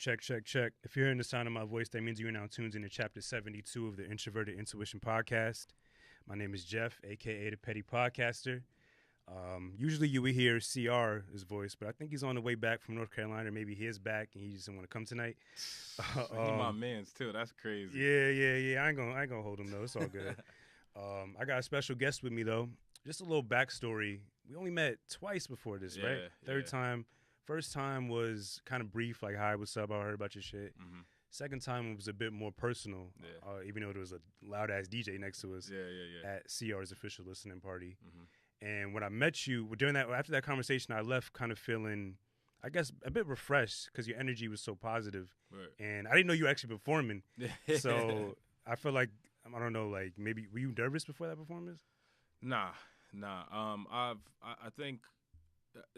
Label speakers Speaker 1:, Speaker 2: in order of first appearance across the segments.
Speaker 1: Check, check, check. If you're hearing the sound of my voice, that means you're now tuned into Chapter 72 of the Introverted Intuition Podcast. My name is Jeff, a.k.a. the Petty Podcaster. Usually you would hear CR's voice, but I think he's on the way back from North Carolina. Maybe he is back and he just didn't want to come tonight.
Speaker 2: He my mans, too. That's crazy.
Speaker 1: Yeah. I ain't gonna hold him, though. It's all good. I got a special guest with me, though. Just a little backstory. We only met twice before this, right? Third time. First time was kind of brief, like, hi, what's up? I heard about your shit. Mm-hmm. Second time was a bit more personal, even though there was a loud-ass DJ next to us at CR's official listening party. Mm-hmm. And when I met you, after that conversation, I left kind of feeling, I guess, a bit refreshed because your energy was so positive. Right. And I didn't know you were actually performing. So I feel like, I don't know, like, maybe, were you nervous before that performance?
Speaker 2: Nah. I think...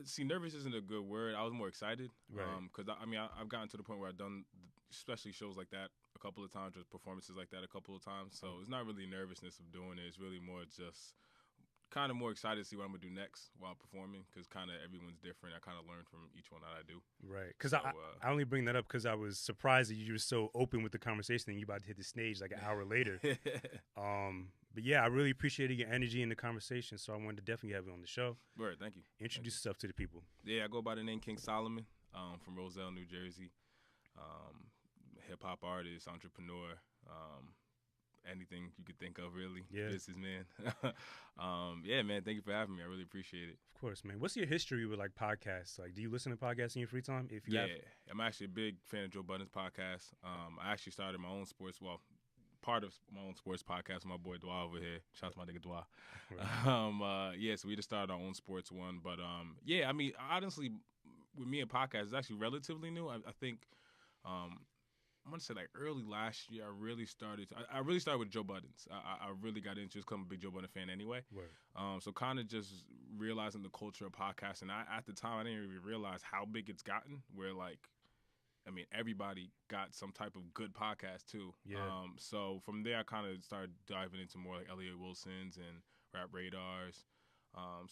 Speaker 2: See, nervous isn't a good word. I was more excited because I've gotten to the point where I've done, especially shows like that a couple of times, or performances like that a couple of times. So it's not really nervousness of doing it. It's really more just kind of more excited to see what I'm gonna do next while performing, because kind of everyone's different. I kind of learn from each one that I do. Right.
Speaker 1: Because I only bring that up because I was surprised that you were so open with the conversation and you about to hit the stage like an hour later. But yeah, I really appreciated your energy in the conversation, so I wanted to definitely have you on the show.
Speaker 2: Right, thank you.
Speaker 1: Introduce yourself to the people.
Speaker 2: Yeah, I go by the name King Solomon, from Roselle, New Jersey. Hip-hop artist, entrepreneur, anything you could think of, really. Yeah. Businessman. Yeah, man, thank you for having me. I really appreciate it.
Speaker 1: Of course, man. What's your history with, like, podcasts? Like, do you listen to podcasts in your free time?
Speaker 2: I'm actually a big fan of Joe Budden's podcast. I actually started my own part of my own sports podcast with my boy Dwa over here. Shout out to my nigga Dwa. Right. So we just started our own sports one. But, I mean, honestly, with me and podcasts, it's actually relatively new. I think, I'm going to say, like, early last year, I really started with Joe Budden's. I really got into it because I'm a big Joe Budden fan anyway. Right. So kind of just realizing the culture of podcasting. At the time, I didn't even realize how big it's gotten, where, like, I mean, everybody got some type of good podcast, too. Yeah. So from there, I kind of started diving into more like Elliot Wilson's and Rap Radars. I'm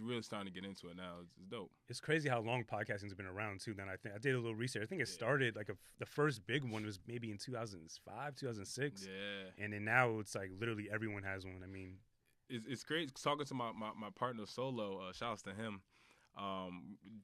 Speaker 2: really starting to get into it now. It's dope.
Speaker 1: It's crazy how long podcasting's been around, too. Then I did a little research. I think it started, like, the first big one was maybe in 2005, 2006. Yeah. And then now it's like literally everyone has one. I mean.
Speaker 2: It's great. Talking to my partner, Solo, shout-outs to him.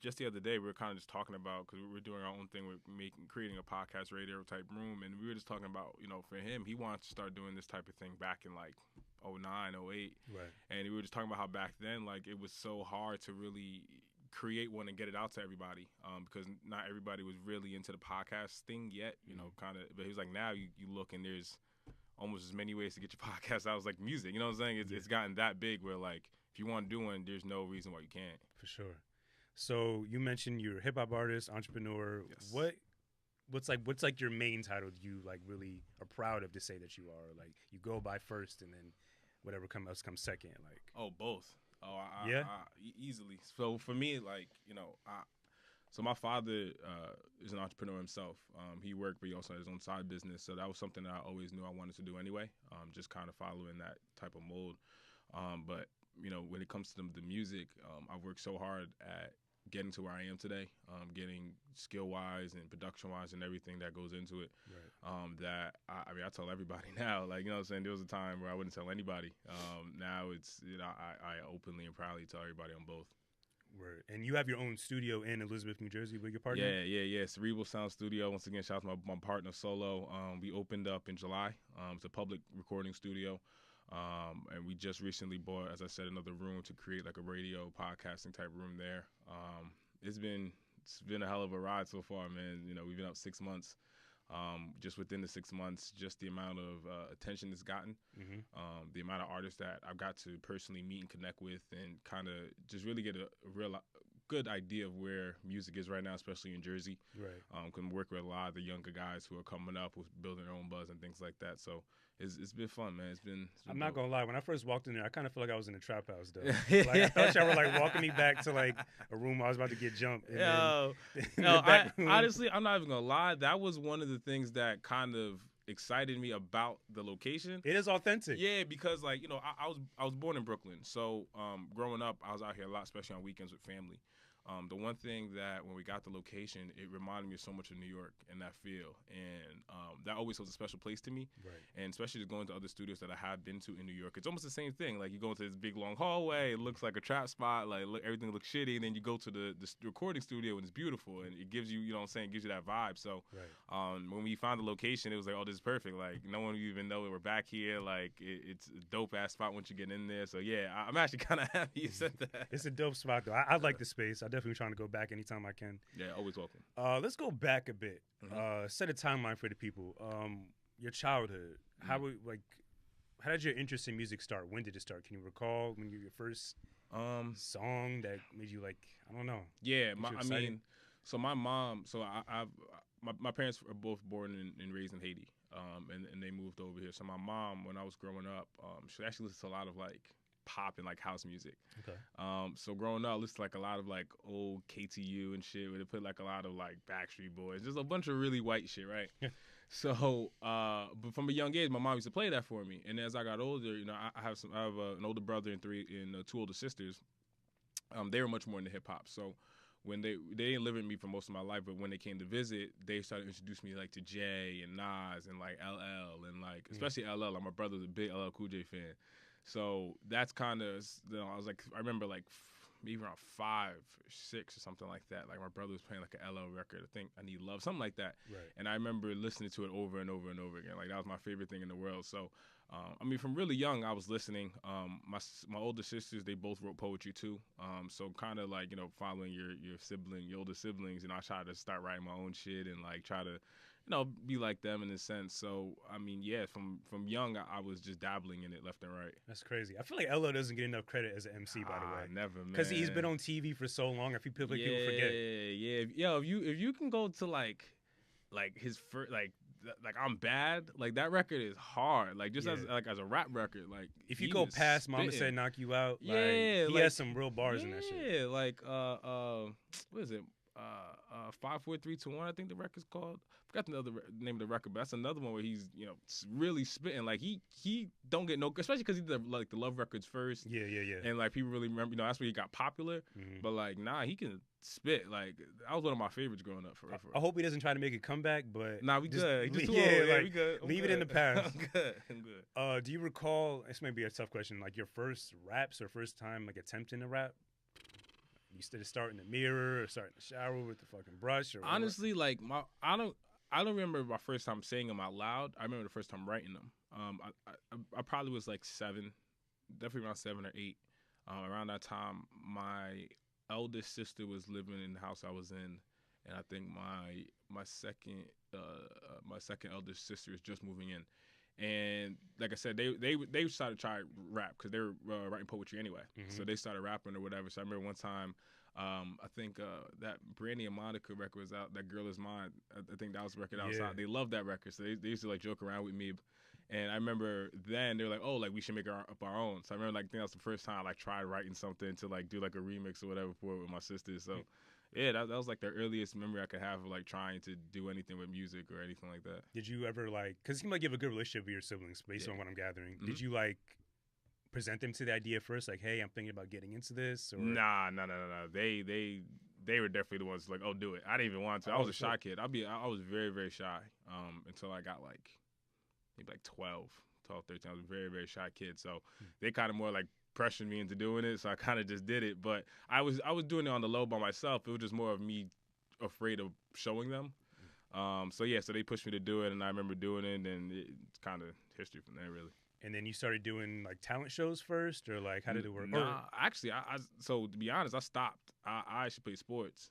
Speaker 2: Just the other day, we were kind of just talking about, because we were doing our own thing with creating a podcast radio type room, and we were just talking about, for him, he wants to start doing this type of thing back in like 09, 08. Right. And we were just talking about how back then, like, it was so hard to really create one and get it out to everybody, because not everybody was really into the podcast thing yet, kind of. But he was like, now you look and there's almost as many ways to get your podcast out as like music. You know what I'm saying? It's gotten that big where, like, if you want to do one, there's no reason why you can't.
Speaker 1: For sure. So you mentioned you're a hip hop artist, entrepreneur. Yes. What's like your main title you like really are proud of to say that you are? Like, you go by first and then whatever else comes second. Like,
Speaker 2: both. Easily. So for me, like, so my father is an entrepreneur himself. He worked, but he also had his own side business. So that was something that I always knew I wanted to do anyway. Just kind of following that type of mold. But when it comes to the music, I've worked so hard at getting to where I am today, getting skill-wise and production-wise and everything that goes into it. Right. That I tell everybody now, like, you know what I'm saying? There was a time where I wouldn't tell anybody. Now it's, I openly and proudly tell everybody on both.
Speaker 1: Word. And you have your own studio in Elizabeth, New Jersey with your partner?
Speaker 2: Yeah. Cerebral Sound Studio. Once again, shout out to my partner, Solo. We opened up in July. It's a public recording studio. And we just recently bought, as I said, another room to create like a radio podcasting type room there. It's been a hell of a ride so far, man. We've been up 6 months. Just within the 6 months, just the amount of attention it's gotten, the amount of artists that I've got to personally meet and connect with, and kind of just really get a real good idea of where music is right now, especially in Jersey. Right. Can work with a lot of the younger guys who are coming up with building their own buzz and things like that. So it's been fun, man. It's been
Speaker 1: I'm not gonna lie. When I first walked in there, I kind of felt like I was in a trap house, though. Like, I thought y'all were like walking me back to like a room where I was about to get jumped.
Speaker 2: Honestly, I'm not even gonna lie. That was one of the things that kind of excited me about the location.
Speaker 1: It is authentic.
Speaker 2: Yeah, because like I was born in Brooklyn, so growing up, I was out here a lot, especially on weekends with family. The one thing that when we got the location, it reminded me so much of New York and that feel, and that always holds a special place to me.
Speaker 1: Right.
Speaker 2: And especially just going to other studios that I have been to in New York, it's almost the same thing. Like you go into this big long hallway, it looks like a trap spot, like everything looks shitty, and then you go to the recording studio and it's beautiful, and it gives you, you know what I'm saying, it gives you that vibe. So when we found the location, it was like, oh, this is perfect. Like no one would even know that we're back here. Like it's a dope ass spot once you get in there. So yeah, I'm actually kind of happy you said that.
Speaker 1: It's a dope spot though. I like the space. I definitely trying to go back anytime I can.
Speaker 2: Yeah, always welcome.
Speaker 1: Let's go back a bit. Set a timeline for the people. Your childhood. How did your interest in music start? When did it start? Can you recall when your first song that made you like, I don't know?
Speaker 2: Yeah, my mom. So my parents were both born and raised in Haiti, and they moved over here. So my mom, when I was growing up, she actually listened to a lot of like pop and like house music.
Speaker 1: Okay.
Speaker 2: So growing up, I listened to like a lot of like old KTU and shit, where they put like a lot of like Backstreet Boys, just a bunch of really white shit, right? So, but from a young age, my mom used to play that for me. And as I got older, you know, I have an older brother and two older sisters. They were much more into hip hop. So when they didn't live with me for most of my life, but when they came to visit, they started introducing me like to Jay and Nas and like LL and like especially LL. Like my brother's a big LL Cool J fan. So that's kind of, you know, I remember like maybe around 5 or 6 or something like that. Like my brother was playing like an LL record, I think I Need Love, something like that.
Speaker 1: Right.
Speaker 2: And I remember listening to it over and over and over again. Like that was my favorite thing in the world. So, I mean, from really young, I was listening. My older sisters, they both wrote poetry too. So kind of like, you know, following your older siblings, you know, I tried to start writing my own shit and like try to, you know, be like them in a sense. So, I mean, yeah, from young, I was just dabbling in it left and right.
Speaker 1: That's crazy. I feel like LL doesn't get enough credit as an MC, by the way.
Speaker 2: Never, man.
Speaker 1: Because he's been on TV for so long. I feel like people forget.
Speaker 2: Yeah. Yo, if you can go to like his first, like I'm Bad, like that record is hard. Like just as a rap record, like
Speaker 1: if you go past Mama Said Knock You Out, like, he has some real bars in that shit.
Speaker 2: Yeah, like what is it? 5, 4, 3, 2, 1. I think the record's called. I forgot the other name of the record, but that's another one where he's, you know, really spitting. Like he don't get no, especially because he did like the Love records first.
Speaker 1: Yeah.
Speaker 2: And like people really remember, you know, that's where he got popular. But like, nah, he can spit. Like that was one of my favorites growing up. For
Speaker 1: I hope he doesn't try to make a comeback, but
Speaker 2: nah, we good. He just
Speaker 1: like,
Speaker 2: we good.
Speaker 1: Leave it in the past.
Speaker 2: I'm good.
Speaker 1: Do you recall? This might be a tough question. Like your first raps or first time like attempting to rap? You start in the mirror or start in the shower with the fucking brush? Or
Speaker 2: honestly, like I don't remember my first time saying them out loud. I remember the first time writing them. I probably was like 7, definitely around 7 or 8. Around that time, my eldest sister was living in the house I was in, and I think my second eldest sister is just moving in. And like I said, they started to try rap because they were writing poetry anyway. So they started rapping or whatever. So I remember one time, I think that Brandy and Monica record was out. That Girl Is Mine. I think that was the record outside. Yeah. They loved that record, so they used to like joke around with me. And I remember then they were like, oh, like we should make up our own. So I remember like I think that was the first time I like tried writing something to like do like a remix or whatever for it with my sisters. So. Yeah, that was like the earliest memory I could have of like trying to do anything with music or anything like that.
Speaker 1: Did you ever like, because you might give a good relationship with your siblings based on what I'm gathering. Did you like present them to the idea first, like, hey, I'm thinking about getting into this? Or?
Speaker 2: Nah. They were definitely the ones like, oh, do it. I didn't even want to. I was a shy kid. I was very, very shy until I got like maybe like 12, 13. I was a very, very shy kid. So they kind of more like pressured me into doing it, so I kind of just did it. But I was doing it on the low by myself. It was just more of me afraid of showing them. So they pushed me to do it, and I remember doing it, and it's kind of history from there, really. And
Speaker 1: then you started doing like talent shows first, or like how did it work?
Speaker 2: Nah, actually, so to be honest, I stopped. I actually played sports.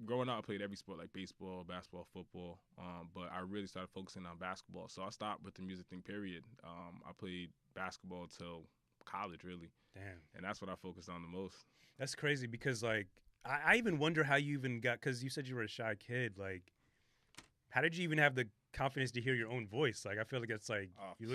Speaker 2: Growing up, I played every sport, like baseball, basketball, football. But I really started focusing on basketball. So I stopped with the music thing, period. I played basketball till college, really.
Speaker 1: Damn.
Speaker 2: And that's what I focused on the most.
Speaker 1: That's crazy because, like, I even wonder how you even got, because you said you were a shy kid. Like, how did you even have the confidence to hear your own voice? Like, I feel like it's like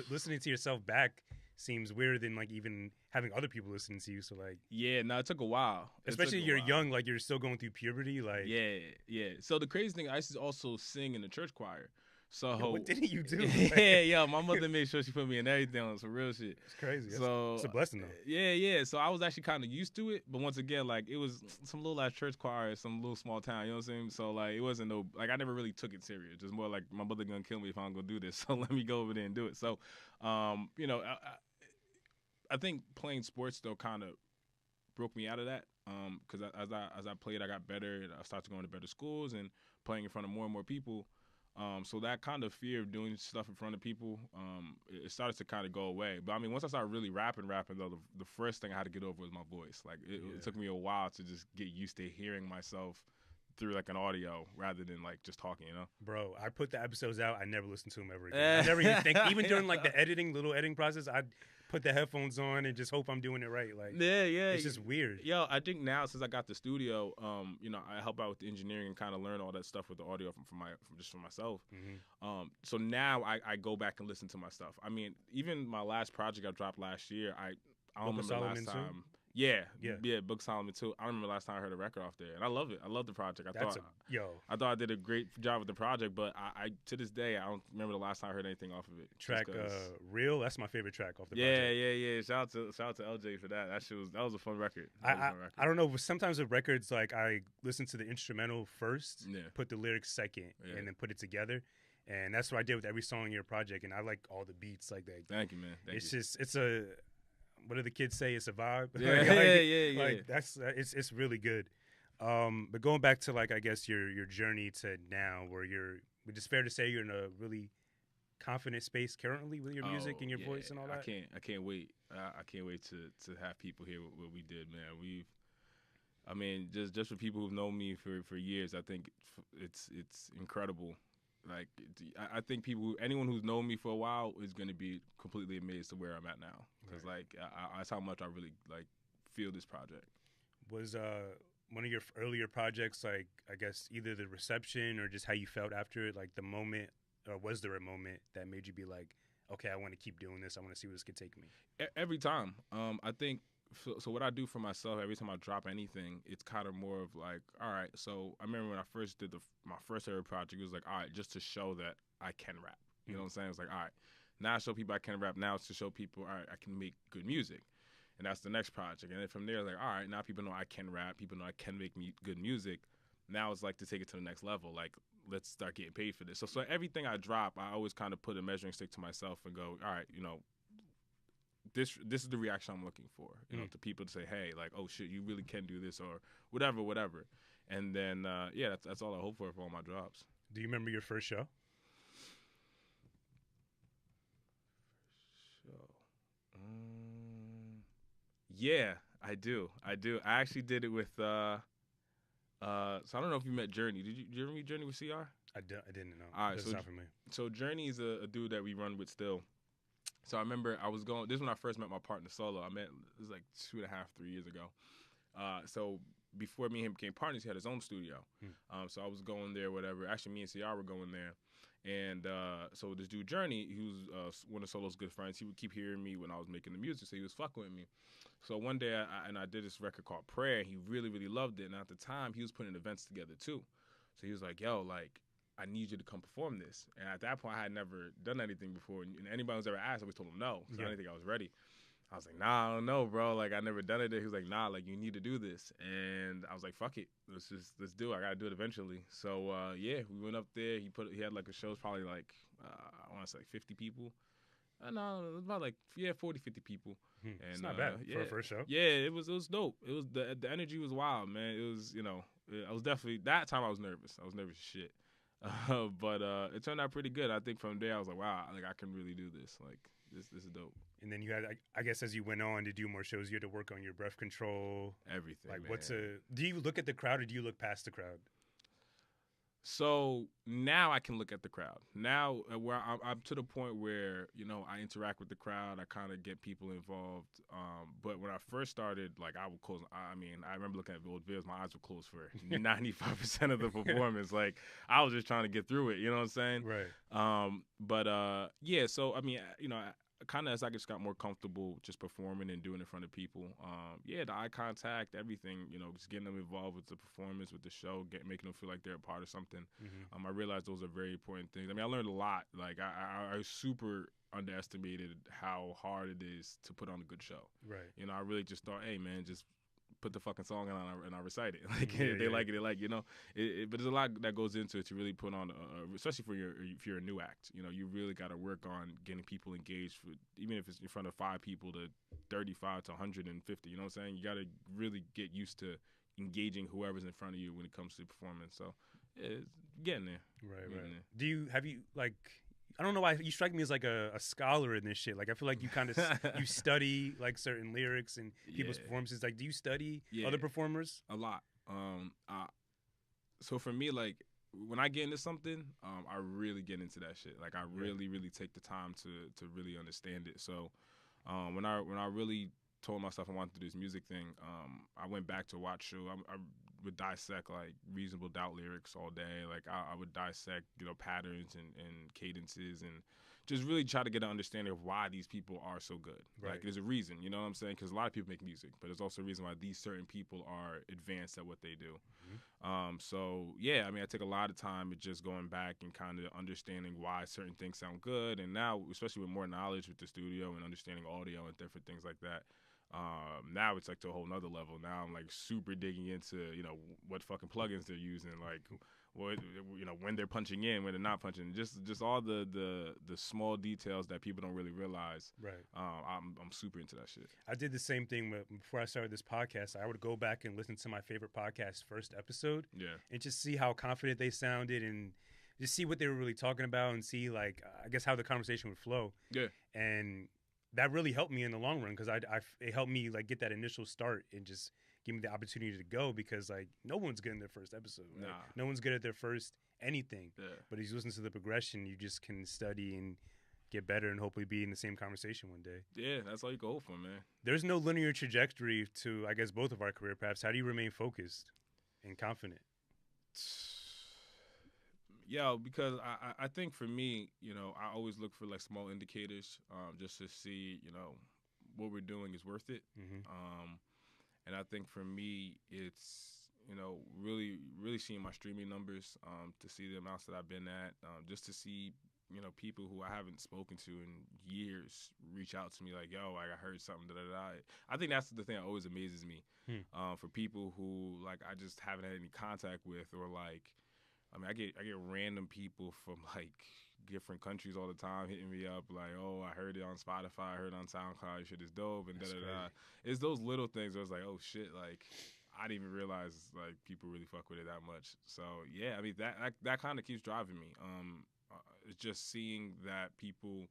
Speaker 1: listening to yourself back seems weirder than like even having other people listening to you. So like,
Speaker 2: yeah, no, it took a while.
Speaker 1: Especially you're young, like you're still going through puberty. Like,
Speaker 2: yeah. So the crazy thing, I used to also sing in the church choir. So
Speaker 1: what didn't you do?
Speaker 2: Yeah, my mother made sure she put me in everything on some real shit.
Speaker 1: It's crazy.
Speaker 2: So
Speaker 1: it's a blessing though.
Speaker 2: Yeah. So I was actually kind of used to it, but once again, like it was some little ass church choir, some little small town. You know what I'm saying? So like it wasn't no like I never really took it serious. Just more like my mother gonna kill me if I don't go do this. So let me go over there and do it. So, you know, I think playing sports though kind of broke me out of that. Because as I played, I got better. I started going to better schools and playing in front of more and more people. So that kind of fear of doing stuff in front of people, it started to kind of go away. But I mean, once I started really rapping though, the first thing I had to get over was my voice. Like it took me a while to just get used to hearing myself through like an audio rather than like just talking, you know?
Speaker 1: Bro, I put the episodes out. I never listened to them ever again. I never even think, even during like the little editing process, I'd put the headphones on and just hope I'm doing it right. Like,
Speaker 2: yeah.
Speaker 1: It's just weird.
Speaker 2: Yo, I think now since I got the studio, you know, I help out with the engineering and kind of learn all that stuff with the audio from myself.
Speaker 1: Mm-hmm.
Speaker 2: So now I go back and listen to my stuff. I mean, even my last project I dropped last year, I don't remember the last time. Too? Yeah, Book Solomon too. I don't remember the last time I heard a record off there, and I love it. I love the project. I thought I did a great job with the project, but I to this day I don't remember the last time I heard anything off of it.
Speaker 1: Track Real, that's my favorite track off the project.
Speaker 2: Yeah. Shout out to LJ for that. That was a fun record.
Speaker 1: I don't know. Sometimes with records, like I listen to the instrumental first, put the lyrics second, and then put it together. And that's what I did with every song in your project. And I like all the beats like that.
Speaker 2: Thank you, man.
Speaker 1: It's a. What do the kids say? It's a vibe.
Speaker 2: Yeah.
Speaker 1: Like that's it's really good. But going back to like I guess your journey to now, where it's just fair to say you're in a really confident space currently with your music and your voice and all that.
Speaker 2: I can't wait. I can't wait to have people hear what we did, man. I mean, just for people who've known me for years, I think it's incredible. Like, I think anyone who's known me for a while is going to be completely amazed to where I'm at now. Because, like, that's how much I really, like, feel this project.
Speaker 1: Was one of your earlier projects, like, I guess, either the reception or just how you felt after it, like, the moment, or was there a moment that made you be like, okay, I want to keep doing this. I want to see where this could take me?
Speaker 2: Every time. I think, so what I do for myself, every time I drop anything, it's kind of more of like, all right, so I remember when I first did my first ever project, it was like, all right, just to show that I can rap. You know what I'm saying? It's like, all right, now I show people I can rap. Now it's to show people, all right, I can make good music. And that's the next project. And then from there, like, all right, now people know I can rap. People know I can make good music. Now it's like to take it to the next level. Like, let's start getting paid for this. So everything I drop, I always kind of put a measuring stick to myself and go, all right, you know, this is the reaction I'm looking for, you know, to people to say, hey, like, oh shit, you really can do this or whatever. And then, that's all I hope for all my drops.
Speaker 1: Do you remember your first show?
Speaker 2: Yeah, I do. I actually did it with, so I don't know if you met Journey. Did you ever meet Journey with CR?
Speaker 1: I didn't know.
Speaker 2: All right,
Speaker 1: so
Speaker 2: Journey is a dude that we run with still. So I remember this is when I first met my partner Solo. It was like 2.5, 3 years ago. So before me and him became partners, he had his own studio. So I was going there, whatever. Actually, me and CR were going there. And so this dude, Journey, he was one of Solo's good friends. He would keep hearing me when I was making the music, so he was fucking with me. So one day, I did this record called Prayer. He really, really loved it. And at the time, he was putting events together, too. So he was like, yo, like, I need you to come perform this. And at that point, I had never done anything before. And anybody who's ever asked, I always told him no. So I didn't think I was ready. I was like, nah, I don't know, bro. Like, I never done it. He was like, nah, like, you need to do this. And I was like, fuck it. Let's do it. I got to do it eventually. So, we went up there. He had, like, a show. It was probably, like, I want to say, like, 50 people. No, it was about, like, 40, 50 people.
Speaker 1: And, it's not bad for a first show.
Speaker 2: Yeah, it was dope. It was the energy was wild, man. It was, you know, I was definitely, that time I was nervous. I was nervous as shit. But it turned out pretty good. I think from there I was like, wow, like I can really do this. Like this is dope.
Speaker 1: And then you had, I guess, as you went on to do more shows, you had to work on your breath control,
Speaker 2: everything.
Speaker 1: Like, man. Do you look at the crowd or do you look past the crowd?
Speaker 2: So now I can look at the crowd. Now where I'm to the point where, you know, I interact with the crowd. I kind of get people involved. But when I first started, like I would close. I mean, I remember looking at old videos. My eyes were closed for 95% of the performance. Like I was just trying to get through it. You know what I'm saying?
Speaker 1: Right.
Speaker 2: So I mean, you know, kind of as I just got more comfortable just performing and doing it in front of people. Yeah, the eye contact, everything, just getting them involved with the performance, with the show, making them feel like they're a part of something. I realized those are very important things. I mean, I learned a lot. Like, I super underestimated how hard it is to put on a good show.
Speaker 1: Right.
Speaker 2: I really just thought, hey, man, just put the fucking song on and I recite it. Like, if they like it, they like it, but there's a lot that goes into it to really put on, especially if you're a new act. You really got to work on getting people engaged, even if it's in front of 5 people to 35 to 150. You know what I'm saying? You got to really get used to engaging whoever's in front of you when it comes to performance. So, yeah, getting there.
Speaker 1: Right. Have you like? I don't know why you strike me as like a scholar in this shit. Like I feel like you kind of you study like certain lyrics and people's performances. Like, do you study other performers?
Speaker 2: A lot. So for me, like when I get into something, I really get into that shit. Like I really, really take the time to really understand it. So when I really told myself I wanted to do this music thing, I went back to watch show. I would dissect like Reasonable Doubt lyrics all day. Like I would dissect patterns and cadences and just really try to get an understanding of why these people are so good.
Speaker 1: Right.
Speaker 2: Like there's a reason, you know what I'm saying? Because a lot of people make music, but there's also a reason why these certain people are advanced at what they do. So yeah, I mean, I take a lot of time with just going back and kind of understanding why certain things sound good. And now, especially with more knowledge with the studio and understanding audio and different things like that, now it's like to a whole nother level. Now I'm like super digging into what fucking plugins they're using, like what when they're punching in, when they're not punching, just all the small details that people don't really realize.
Speaker 1: Right.
Speaker 2: I'm super into that shit.
Speaker 1: I did the same thing before I started this podcast. I would go back and listen to my favorite podcast first episode, and just see how confident they sounded and just see what they were really talking about and see like I guess how the conversation would flow.
Speaker 2: Yeah.
Speaker 1: And that really helped me in the long run because it helped me like get that initial start and just give me the opportunity to go because like no one's good in their first episode. Like, no one's good at their first anything.
Speaker 2: Yeah.
Speaker 1: But as you listen to the progression, you just can study and get better and hopefully be in the same conversation one day.
Speaker 2: Yeah, that's all you can hope for, man.
Speaker 1: There's no linear trajectory to, I guess, both of our career paths. How do you remain focused and confident?
Speaker 2: Yeah, because I think for me, I always look for like small indicators just to see, what we're doing is worth it. And I think for me, it's, really, really seeing my streaming numbers to see the amounts that I've been at, just to see, people who I haven't spoken to in years reach out to me like, yo, I heard something, da-da-da. I think that's the thing that always amazes me for people who, like, I just haven't had any contact with or, like, I mean, I get random people from, like, different countries all the time hitting me up like, oh, I heard it on Spotify, I heard it on SoundCloud, your shit is dope, and da-da-da. It's those little things where it's like, oh, shit, like, I didn't even realize, like, people really fuck with it that much. So, yeah, I mean, that kind of keeps driving me. It's just seeing that people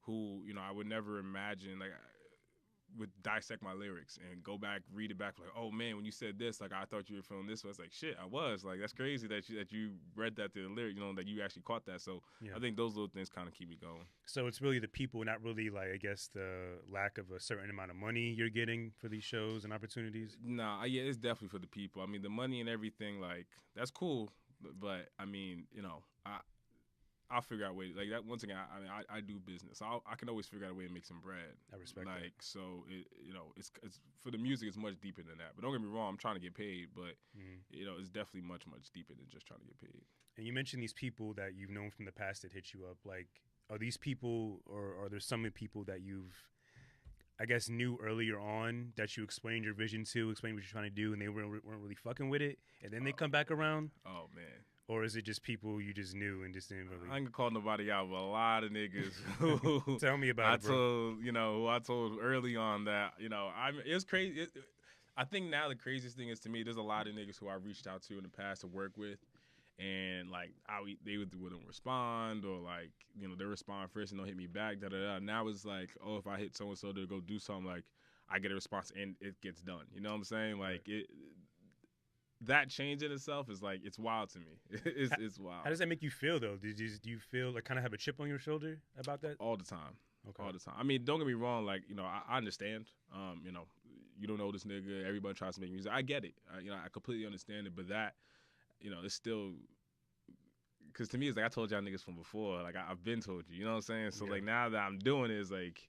Speaker 2: who, I would never imagine, like, would dissect my lyrics and go back, read it back, like, oh man, when you said this, like I thought you were feeling this. Was like, shit, I was. Like, that's crazy that you read that to the lyric, that you actually caught that. So I think those little things kind of keep me going.
Speaker 1: So it's really the people, not really like I guess the lack of a certain amount of money you're getting for these shows and opportunities.
Speaker 2: Nah, yeah, it's definitely for the people. I mean, the money and everything, like that's cool, but I mean, I'll figure out a way. Like that. Once again, I do business. I can always figure out a way to make some bread.
Speaker 1: I respect
Speaker 2: that. So it's for the music. It's much deeper than that. But don't get me wrong. I'm trying to get paid. But it's definitely much deeper than just trying to get paid.
Speaker 1: And you mentioned these people that you've known from the past that hit you up. Like, are these people, or are there some people that you've, I guess, knew earlier on that you explained your vision to, explained what you're trying to do, and they weren't really fucking with it, and then they come back around?
Speaker 2: Oh man.
Speaker 1: Or is it just people you just knew and just didn't really?
Speaker 2: I ain't gonna call nobody out, but a lot of niggas who
Speaker 1: tell me about it, bro.
Speaker 2: Who I told early on that, it's crazy. I think now the craziest thing is to me, there's a lot of niggas who I reached out to in the past to work with, and like they wouldn't respond, or like they respond first and don't hit me back. Da da da. Now it's like, oh, if I hit so and so to go do something, like I get a response and it gets done. You know what I'm saying? Like it. That change in itself is like, it's wild to me. It's wild.
Speaker 1: How does that make you feel though? Do you feel like kind of have a chip on your shoulder about that?
Speaker 2: All the time.
Speaker 1: Okay.
Speaker 2: All the time. I mean, don't get me wrong. Like, I understand. You don't know this nigga. Everybody tries to make music. I get it. I completely understand it. But that, it's still because to me, it's like I told y'all niggas from before. Like, I've been told you. You know what I'm saying? So,
Speaker 1: Yeah.
Speaker 2: like, now that I'm doing it, it's like,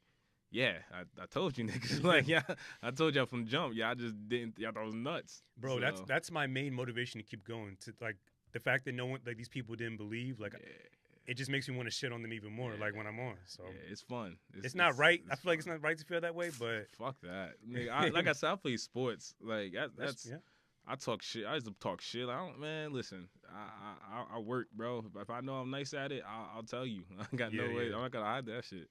Speaker 2: yeah, I told you niggas. Like, yeah, I told y'all from the jump. Yeah, I just didn't. Y'all thought I was nuts.
Speaker 1: Bro,
Speaker 2: so.
Speaker 1: that's my main motivation to keep going. To like the fact that no one, like these people didn't believe, like it just makes me want to shit on them even more. Like when I'm on. So
Speaker 2: yeah, it's fun.
Speaker 1: It's not right. I feel
Speaker 2: fun.
Speaker 1: like it's not right to feel that way. But
Speaker 2: fuck that. Nigga, like I said, I play sports. Like that's
Speaker 1: yeah.
Speaker 2: I talk shit. I used to talk shit. I don't, man. Listen, I work, bro. If I know I'm nice at it, I'll tell you. I got no way. I'm not gonna hide that shit.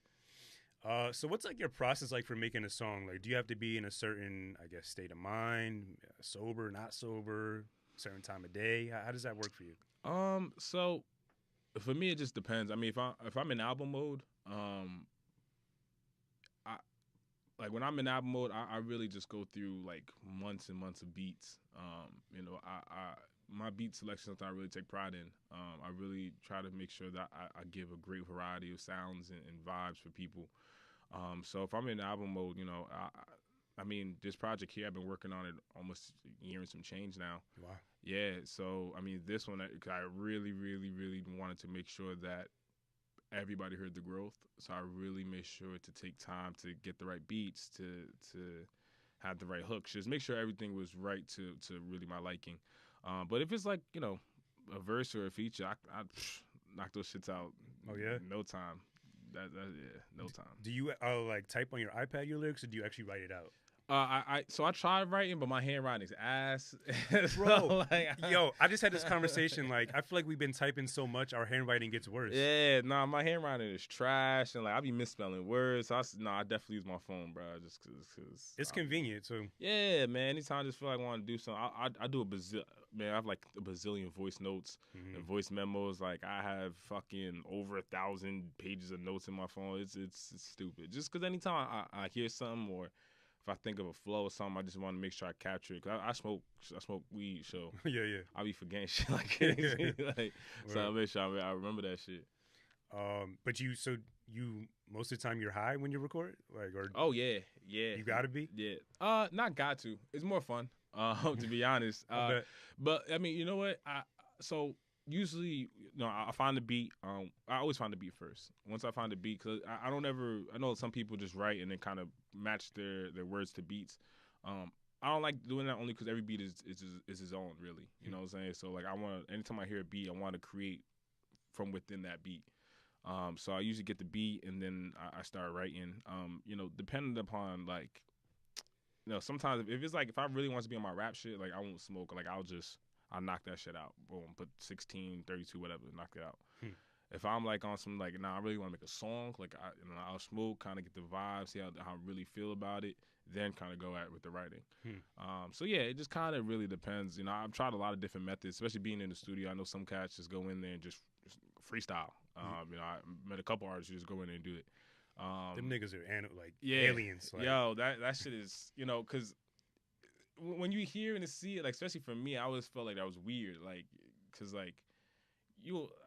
Speaker 1: So what's like your process like for making a song? Like, do you have to be in a certain, I guess, state of mind, sober, not sober, certain time of day? How does that work for you?
Speaker 2: So for me, it just depends. I mean, if I'm in album mode, I like when I'm in album mode, I really just go through like months and months of beats. You know, my beat selection is something I really take pride in. I really try to make sure that I give a great variety of sounds and vibes for people. So if I'm in album mode, you know, I mean, this project here, I've been working on it almost a year and some change now.
Speaker 1: Wow.
Speaker 2: Yeah. So, I mean, this one, I really, really, really wanted to make sure that everybody heard the growth. So I really made sure to take time to get the right beats, to have the right hooks, just make sure everything was right to really my liking. But if it's like, you know, a verse or a feature, I knock those shits out.
Speaker 1: Oh yeah,
Speaker 2: no time. Yeah, no time.
Speaker 1: Do you like type on your iPad your lyrics, or do you actually write it out?
Speaker 2: So I tried writing, but my handwriting's ass.
Speaker 1: Bro, yo, I just had this conversation. Like, I feel like we've been typing so much, our handwriting gets worse.
Speaker 2: Yeah, nah, my handwriting is trash, and like I be misspelling words. So I definitely use my phone, bro, just cause
Speaker 1: it's convenient too.
Speaker 2: Yeah, man. Anytime I just feel like I want to do something, I do man, I have like a bazillion voice notes and voice memos. Like I have fucking over 1,000 pages of notes in my phone. It's stupid. Just cause anytime I hear something or if I think of a flow or something, I just want to make sure I capture it. Cause I smoke weed, so
Speaker 1: yeah.
Speaker 2: I be forgetting shit like crazy. Like, so I make sure I remember that shit.
Speaker 1: But you most of the time you're high when you record, like, or
Speaker 2: oh yeah,
Speaker 1: you gotta be,
Speaker 2: yeah. Not got to. It's more fun, to be honest. But I mean, you know what? So usually, you know, I find the beat. I always find the beat first. Once I find the beat, cause I don't ever. I know some people just write and then kind of match their words to beats. I don't like doing that only because every beat is his own, really. You know what I'm saying? So like, anytime I hear a beat, I want to create from within that beat. So I usually get the beat and then I start writing. You know, depending upon like, you know, sometimes if it's like if I really want to be on my rap shit, like I won't smoke. Like I'll knock that shit out. Boom, put 16, 32, whatever, knock it out. If I'm like on some like, I really want to make a song, like I'll smoke, kind of get the vibe, see how I really feel about it, then kind of go at it with the writing. So yeah, it just kind of really depends. You know, I've tried a lot of different methods, especially being in the studio. I know some cats just go in there and just freestyle. You know, I met a couple artists who just go in there and do it.
Speaker 1: Them niggas are aliens. Like.
Speaker 2: Yo, that shit is, you know, because when you hear and see it, like especially for me, I always felt like that was weird, like because like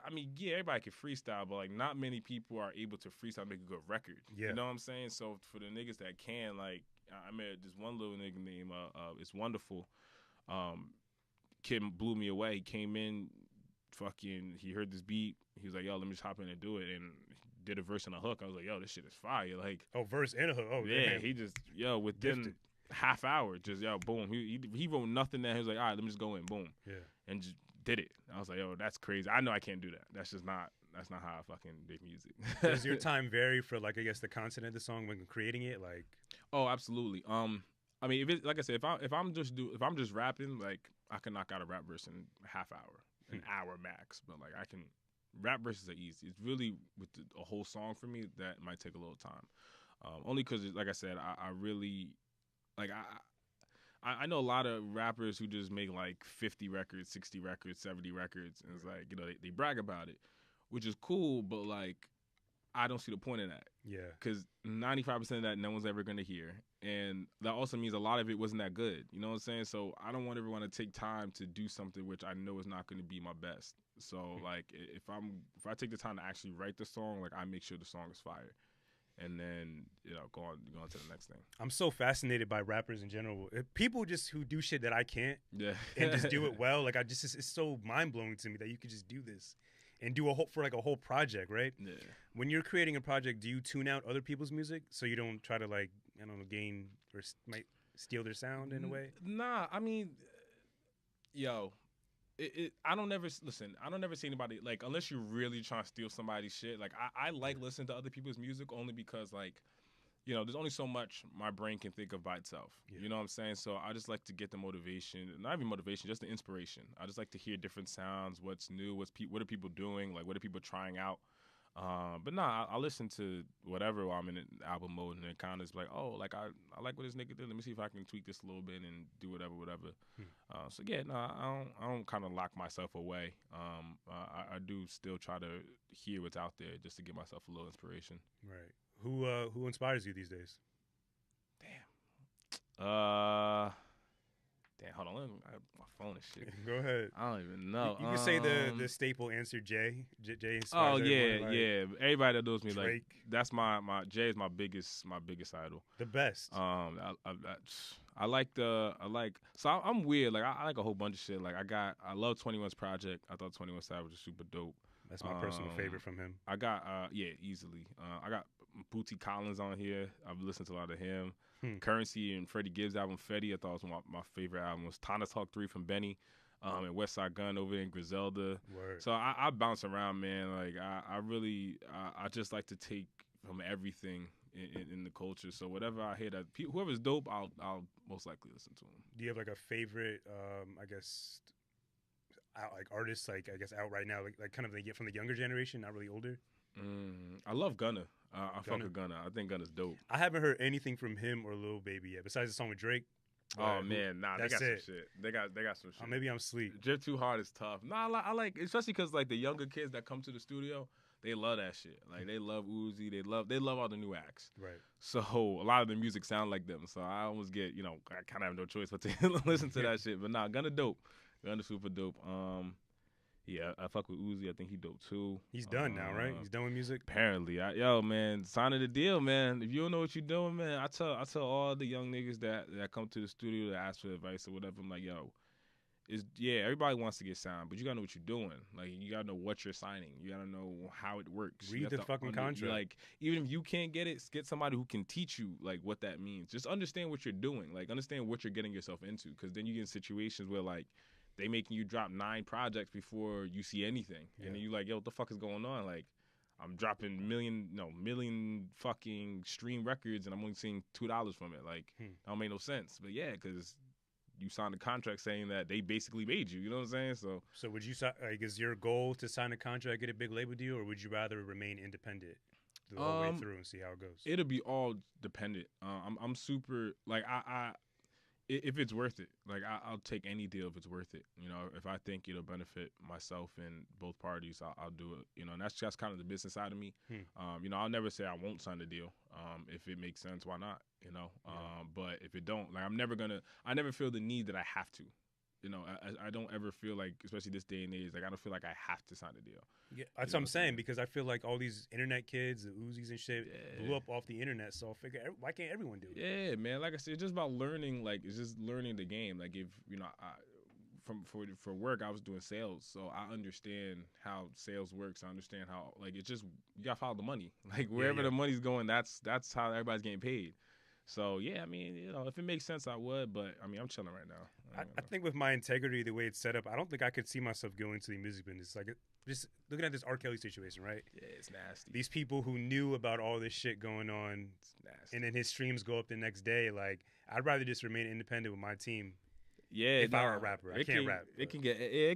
Speaker 2: I mean, yeah, everybody can freestyle, but like not many people are able to freestyle and make a good record.
Speaker 1: Yeah.
Speaker 2: You know what I'm saying? So for the niggas that can, like, I met this one little nigga named It's Wonderful. Kid blew me away. He came in, he heard this beat. He was like, yo, let me just hop in and do it, and did a verse and a hook. I was like, yo, this shit is fire. Like,
Speaker 1: oh, verse and a hook. Oh
Speaker 2: yeah,
Speaker 1: damn.
Speaker 2: he just within half hour, just boom. He wrote nothing there. He was like, all right, let me just go in, boom.
Speaker 1: Yeah. And
Speaker 2: just did it. I was like, yo, that's crazy. I know I can't do that. That's not how I fucking make music.
Speaker 1: Does your time vary for like I guess the content of the song when creating it? Like,
Speaker 2: oh, absolutely. I mean, if it like I said, if I'm just rapping, like I can knock out a rap verse in a half hour, an hour max. But like I can rap verses are easy. It's really with a whole song for me that might take a little time. Only because, like I said, I really like I know a lot of rappers who just make like 50 records, 60 records, 70 records, and it's like, you know, they brag about it, which is cool, but like I don't see the point of that.
Speaker 1: Yeah.
Speaker 2: Because 95% of that no one's ever going to hear. And that also means a lot of it wasn't that good. You know what I'm saying? So I don't want everyone to take time to do something which I know is not going to be my best. So like if I take the time to actually write the song, like I make sure the song is fire. And then, you know, go on to the next thing.
Speaker 1: I'm so fascinated by rappers in general. People just who do shit that I can't,
Speaker 2: yeah,
Speaker 1: and just do it well. Like it's so mind blowing to me that you could just do this, and do a whole project, right?
Speaker 2: Yeah.
Speaker 1: When you're creating a project, do you tune out other people's music so you don't try to like, I don't know, gain or might steal their sound in a way?
Speaker 2: Nah, I mean, yo, I don't never listen. I don't never see anybody like unless you're really trying to steal somebody's shit. Like I like listening to other people's music only because like, you know, there's only so much my brain can think of by itself. Yeah. You know what I'm saying? So I just like to get the motivation, not even motivation, just the inspiration. I just like to hear different sounds, what's new, what are people doing, like what are people trying out. But nah, I listen to whatever while I'm in album mode, and it kind of is like, oh, like I like what this nigga did. Let me see if I can tweak this a little bit and do whatever. So yeah, no, I don't kind of lock myself away. I do still try to hear what's out there just to give myself a little inspiration.
Speaker 1: Right. Who inspires you these days?
Speaker 2: Damn, hold on. My phone and shit.
Speaker 1: Go ahead.
Speaker 2: I don't even know.
Speaker 1: You can say the staple answer, Jay. Jay inspires
Speaker 2: everyone,
Speaker 1: like,
Speaker 2: yeah. Everybody that knows me,
Speaker 1: Drake.
Speaker 2: Like that's my Jay is my biggest idol.
Speaker 1: The best.
Speaker 2: I like so I'm weird. Like I like a whole bunch of shit. Like I love 21's project. I thought 21 Savage was super dope.
Speaker 1: That's my personal favorite from him.
Speaker 2: I got easily. I got Bootsy Collins on here. I've listened to a lot of him. Currency and Freddie Gibbs album Fetty, I thought was my favorite album. Was Tana Talk 3 from Benny, and West Side Gun over there in Griselda.
Speaker 1: Word.
Speaker 2: So I bounce around, man. Like I really I just like to take from everything in the culture. So whatever I hear that whoever's dope, I'll most likely listen to him.
Speaker 1: Do you have like a favorite? I guess like artists, like I guess out right now, like kind of they get from the younger generation, not really older.
Speaker 2: I love Gunna. I fuck with Gunna. I think Gunna's dope.
Speaker 1: I haven't heard anything from him or Lil Baby yet, besides the song with Drake.
Speaker 2: Oh man, nah, they got some shit. They got some shit.
Speaker 1: Maybe I'm asleep.
Speaker 2: Drip Too Hard is tough. Nah, I like, especially because like the younger kids that come to the studio, they love that shit. Like they love Uzi, they love all the new acts.
Speaker 1: Right.
Speaker 2: So a lot of the music sound like them. So I almost get, I kind of have no choice but to listen to that shit. But nah, Gunna dope. Gunna super dope. Yeah, I fuck with Uzi. I think he dope too.
Speaker 1: He's done now, right? He's done with music.
Speaker 2: Apparently, yo, man, signing the deal, man. If you don't know what you're doing, man, I tell all the young niggas that come to the studio to ask for advice or whatever. I'm like, yo, everybody wants to get signed, but you gotta know what you're doing. Like, you gotta know what you're signing. You gotta know how it works.
Speaker 1: Read the fucking contract.
Speaker 2: Like, even if you can't get it, get somebody who can teach you like what that means. Just understand what you're doing. Like, understand what you're getting yourself into, because then you get in situations where like, they making you drop 9 projects before you see anything. Yeah. And then you like, yo, what the fuck is going on? Like, I'm dropping million fucking stream records and I'm only seeing $2 from it. Like, that don't make no sense. But yeah, because you signed a contract saying that they basically made you. You know what I'm saying? So
Speaker 1: would you, like, is your goal to sign a contract, get a big label deal, or would you rather remain independent the whole way through and see how it goes?
Speaker 2: It'll be all dependent. I'm super, like, if it's worth it, like I'll take any deal if it's worth it. If I think it'll benefit myself and both parties, I'll do it. And that's just kind of the business side of me. I'll never say I won't sign the deal. If it makes sense, why not? But if it don't, like I never feel the need that I have to. I don't ever feel like, especially this day and age, like I don't feel like I have to sign a deal.
Speaker 1: Yeah, that's what I'm saying, because I feel like all these internet kids, the Uzis and shit, blew up off the internet. So I figure, why can't everyone do it?
Speaker 2: Yeah, man. Like I said, it's just about learning. Like, it's just learning the game. Like, if for work, I was doing sales, so I understand how sales works. I understand how, like, it's just, you gotta follow the money. Like, wherever the money's going, that's how everybody's getting paid. So yeah, I mean, if it makes sense, I would. But I mean, I'm chilling right now.
Speaker 1: I think with my integrity, the way it's set up, I don't think I could see myself going to the music business. Like, just looking at this R. Kelly situation, right?
Speaker 2: Yeah, it's nasty.
Speaker 1: These people who knew about all this shit going on,
Speaker 2: it's nasty. And
Speaker 1: then his streams go up the next day. Like, I'd rather just remain independent with my team.
Speaker 2: Yeah,
Speaker 1: if I were a rapper, I can't rap.
Speaker 2: It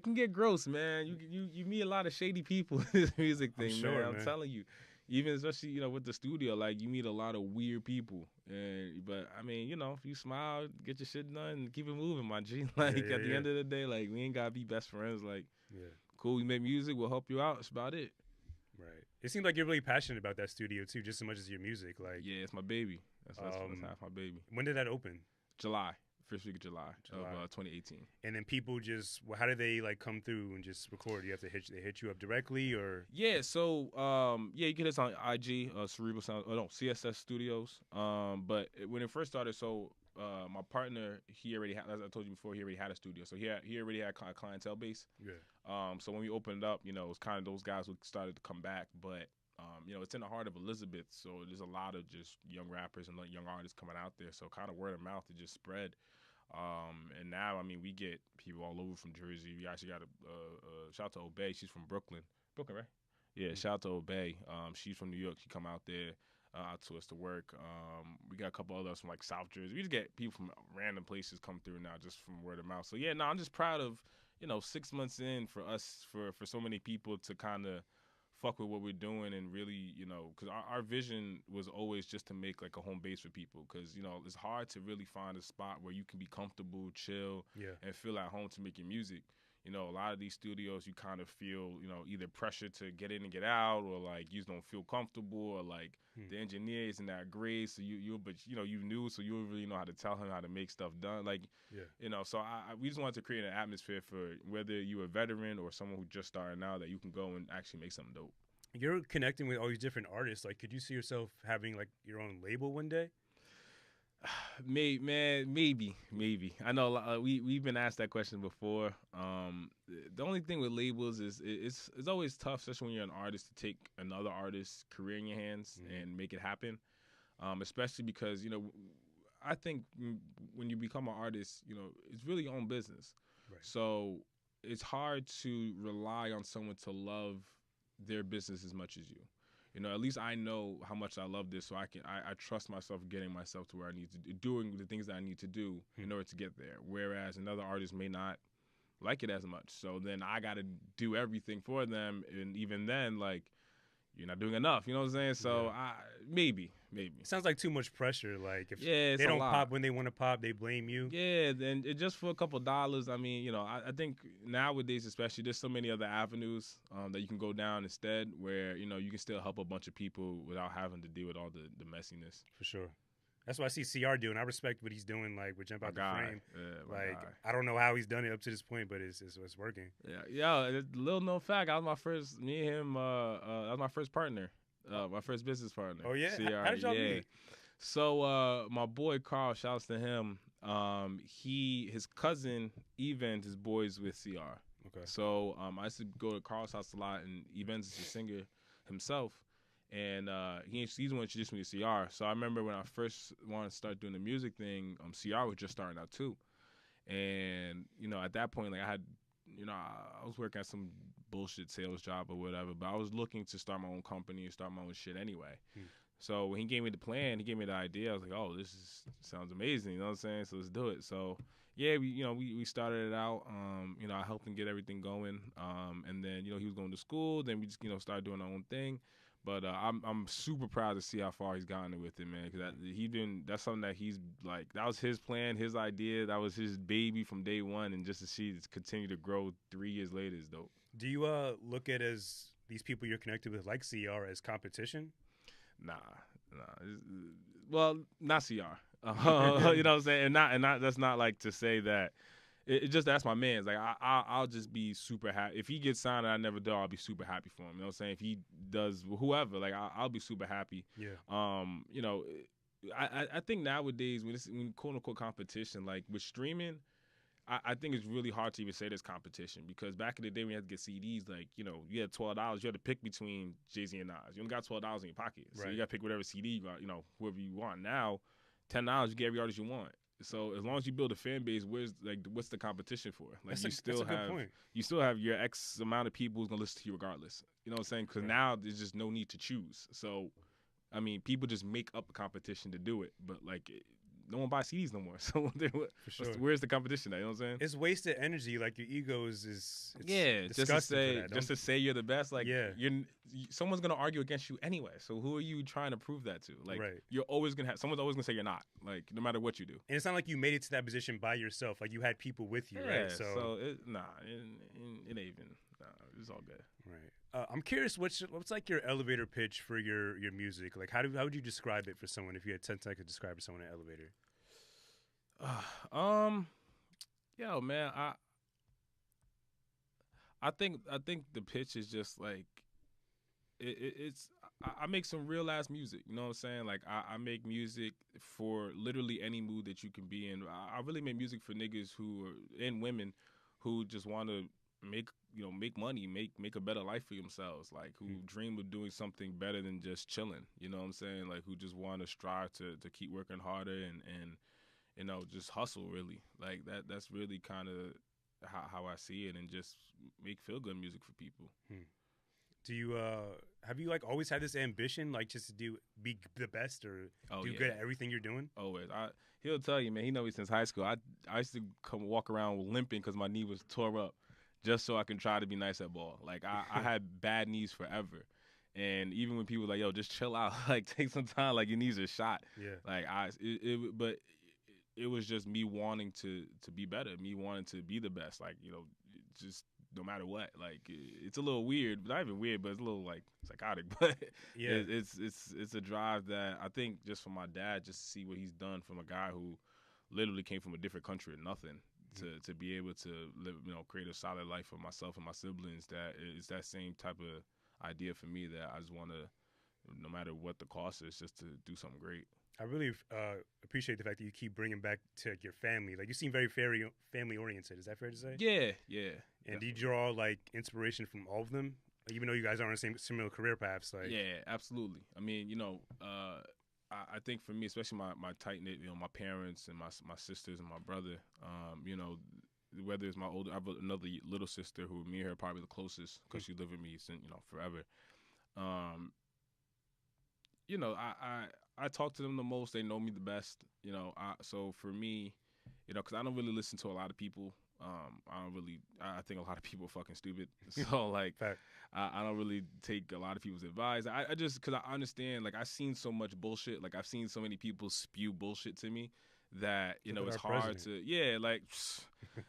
Speaker 2: can get gross, man. You meet a lot of shady people in this music thing, man. I'm telling you. Even especially, with the studio, like, you meet a lot of weird people. But, I mean, if you smile, get your shit done, and keep it moving, my G. Like, at the end of the day, like, we ain't got to be best friends. Like, cool, we make music, we'll help you out. That's about it.
Speaker 1: Right. It seems like you're really passionate about that studio, too, just as much as your music. Like,
Speaker 2: yeah, it's my baby. That's half my baby.
Speaker 1: When did that open?
Speaker 2: July. First week of July. Of 2018.
Speaker 1: And then people just, how do they like come through and just record? You have to hit you up directly, or?
Speaker 2: Yeah, so you can hit us on IG, Cerebral Sound, CSS Studios. But when it first started, so my partner, he already had, as I told you before, he already had a studio, so he already had a clientele base.
Speaker 1: Yeah.
Speaker 2: So when we opened up, it was kind of those guys who started to come back, but it's in the heart of Elizabeth, so there's a lot of just young rappers and young artists coming out there. So kind of word of mouth to just spread. And now, I mean, we get people all over from Jersey. We actually got a shout out to Obey. She's from Brooklyn. Brooklyn, right? Yeah, shout out to Obey. She's from New York. She come out there out to us to work. We got a couple others from like South Jersey. We just get people from random places come through now just from word of mouth. So yeah, no, I'm just proud of 6 months in for us for so many people to kind of fuck with what we're doing and really, because our vision was always just to make like a home base for people, because it's hard to really find a spot where you can be comfortable, chill, and feel at home to make your music. A lot of these studios, you kind of feel, either pressure to get in and get out, or like you just don't feel comfortable, or like the engineer isn't that great, so but you knew, so you don't really know how to tell him how to make stuff done, like, so we just wanted to create an atmosphere for whether you're a veteran or someone who just started now, that you can go and actually make something dope.
Speaker 1: You're connecting with all these different artists. Like, could you see yourself having like your own label one day?
Speaker 2: Maybe. I know we've been asked that question before. The only thing with labels is it's always tough, especially when you're an artist, to take another artist's career in your hands and make it happen. Especially because I think when you become an artist, it's really your own business.
Speaker 1: Right.
Speaker 2: So it's hard to rely on someone to love their business as much as you. At least I know how much I love this, so I trust myself getting myself to where I need to do, doing the things that I need to do in order to get there. Whereas another artist may not like it as much. So then I got to do everything for them, and even then, like, you're not doing enough. You know what I'm saying? So maybe.
Speaker 1: It sounds like too much pressure. Like, if
Speaker 2: they
Speaker 1: don't pop when they want to pop, they blame you.
Speaker 2: Yeah, then just for a couple dollars. I mean, I think nowadays, especially, there's so many other avenues that you can go down instead, where you can still help a bunch of people without having to deal with all the messiness.
Speaker 1: For sure. That's what I see CR doing. I respect what he's doing, like, with Jump Out the Frame.
Speaker 2: Yeah,
Speaker 1: like, I don't know how he's done it up to this point, but it's working.
Speaker 2: Yeah, little known fact, I was my first, me and him, that was my first partner, my first business partner.
Speaker 1: Oh, yeah?
Speaker 2: CR,
Speaker 1: how did y'all meet?
Speaker 2: So my boy Carl, shouts to him, his cousin, Evans, is boys with CR.
Speaker 1: Okay.
Speaker 2: So I used to go to Carl's house a lot, and Evans is a singer himself. And he's the one who introduced me to CR. So I remember when I first wanted to start doing the music thing, CR was just starting out too. And, at that point, like, I had, I was working at some bullshit sales job or whatever, but I was looking to start my own company and start my own shit anyway. So when he gave me the plan, he gave me the idea, I was like, oh, sounds amazing, you know what I'm saying? So let's do it. So yeah, we started it out. I helped him get everything going. And then, he was going to school, then we just, started doing our own thing. But I'm super proud to see how far he's gotten with it, man. Because that's something that he's like, that was his plan, his idea, that was his baby from day one, and just to see it continue to grow 3 years later is dope.
Speaker 1: Do you look at as these people you're connected with, like CR, as competition?
Speaker 2: Nah. Well, not CR. You know what I'm saying? And not that's not like to say that. It just, that's my man. Like, I'll just be super happy if he gets signed and I never do. I'll be super happy for him. You know what I'm saying? If he does, whoever, like, I'll be super happy.
Speaker 1: Yeah.
Speaker 2: I think nowadays when quote unquote competition, like with streaming, I think it's really hard to even say there's competition, because back in the day when you had to get CDs, like, you had $12, you had to pick between Jay-Z and Nas. You only got $12 in your pocket, so you got to pick whatever CD you got, whoever you want. Now, $10 you get every artist you want. So as long as you build a fan base, what's the competition for? Like,
Speaker 1: that's a good point.
Speaker 2: You still have your X amount of people who's gonna listen to you regardless. You know what I'm saying? Because now there's just no need to choose. So, I mean, people just make up a competition to do it, but like, no one buys CDs no more. So where's the competition at? You know what I'm saying?
Speaker 1: It's wasted energy. Like, your ego is
Speaker 2: just to say you're the best. Like, someone's gonna argue against you anyway. So who are you trying to prove that to? Like, you're always gonna have someone's always gonna say you're not. Like, no matter what you do.
Speaker 1: And it's not like you made it to that position by yourself. Like, you had people with you, right?
Speaker 2: So it ain't even. Nah, it's all good.
Speaker 1: Right. I'm curious, what's like your elevator pitch for your music? Like, how would you describe it for someone if you had 10 seconds to describe it to someone in an elevator?
Speaker 2: Yo, man, I think the pitch is just like it's. I make some real ass music. You know what I'm saying? Like I make music for literally any mood that you can be in. I really make music for niggas who are, and women who just want to make make money, make a better life for themselves. Like who dream of doing something better than just chilling. You know what I'm saying? Like who just want to strive to keep working harder and just hustle really. Like that's really kind of how I see it, and just make feel good music for people.
Speaker 1: Do you have you like always had this ambition, like just to be the best or do good at everything you're doing?
Speaker 2: Always. He'll tell you, man. He knows me since high school. I used to come walk around limping because my knee was tore up, just so I can try to be nice at ball. Like I had bad knees forever, and even when people were like, "Yo, just chill out, like take some time, like your knees are shot."
Speaker 1: Yeah.
Speaker 2: Like but it was just me wanting to be better, me wanting to be the best. Like just no matter what. Like it's a little weird, not even weird, but it's a little like psychotic. But
Speaker 1: yeah,
Speaker 2: it's a drive that I think just from my dad, just to see what he's done from a guy who literally came from a different country and nothing to be able to live, create a solid life for myself and my siblings. That is that same type of idea for me that I just want to, no matter what the cost is, just to do something great.
Speaker 1: I really appreciate the fact that you keep bringing back to your family. Like you seem very family oriented. Is that fair to say?
Speaker 2: Yeah.
Speaker 1: And do you draw like inspiration from all of them, even though you guys are on the same similar career paths? Like
Speaker 2: yeah, absolutely. I mean, I think for me, especially my tight knit, my parents and my sisters and my brother, whether it's my older, I have another little sister who me and her are probably the closest because she lived with me since forever. I talk to them the most. They know me the best. So for me, because I don't really listen to a lot of people. I think a lot of people are fucking stupid. So like, I don't really take a lot of people's advice. I just, because I understand, like I've seen so much bullshit. Like I've seen so many people spew bullshit to me that, it's hard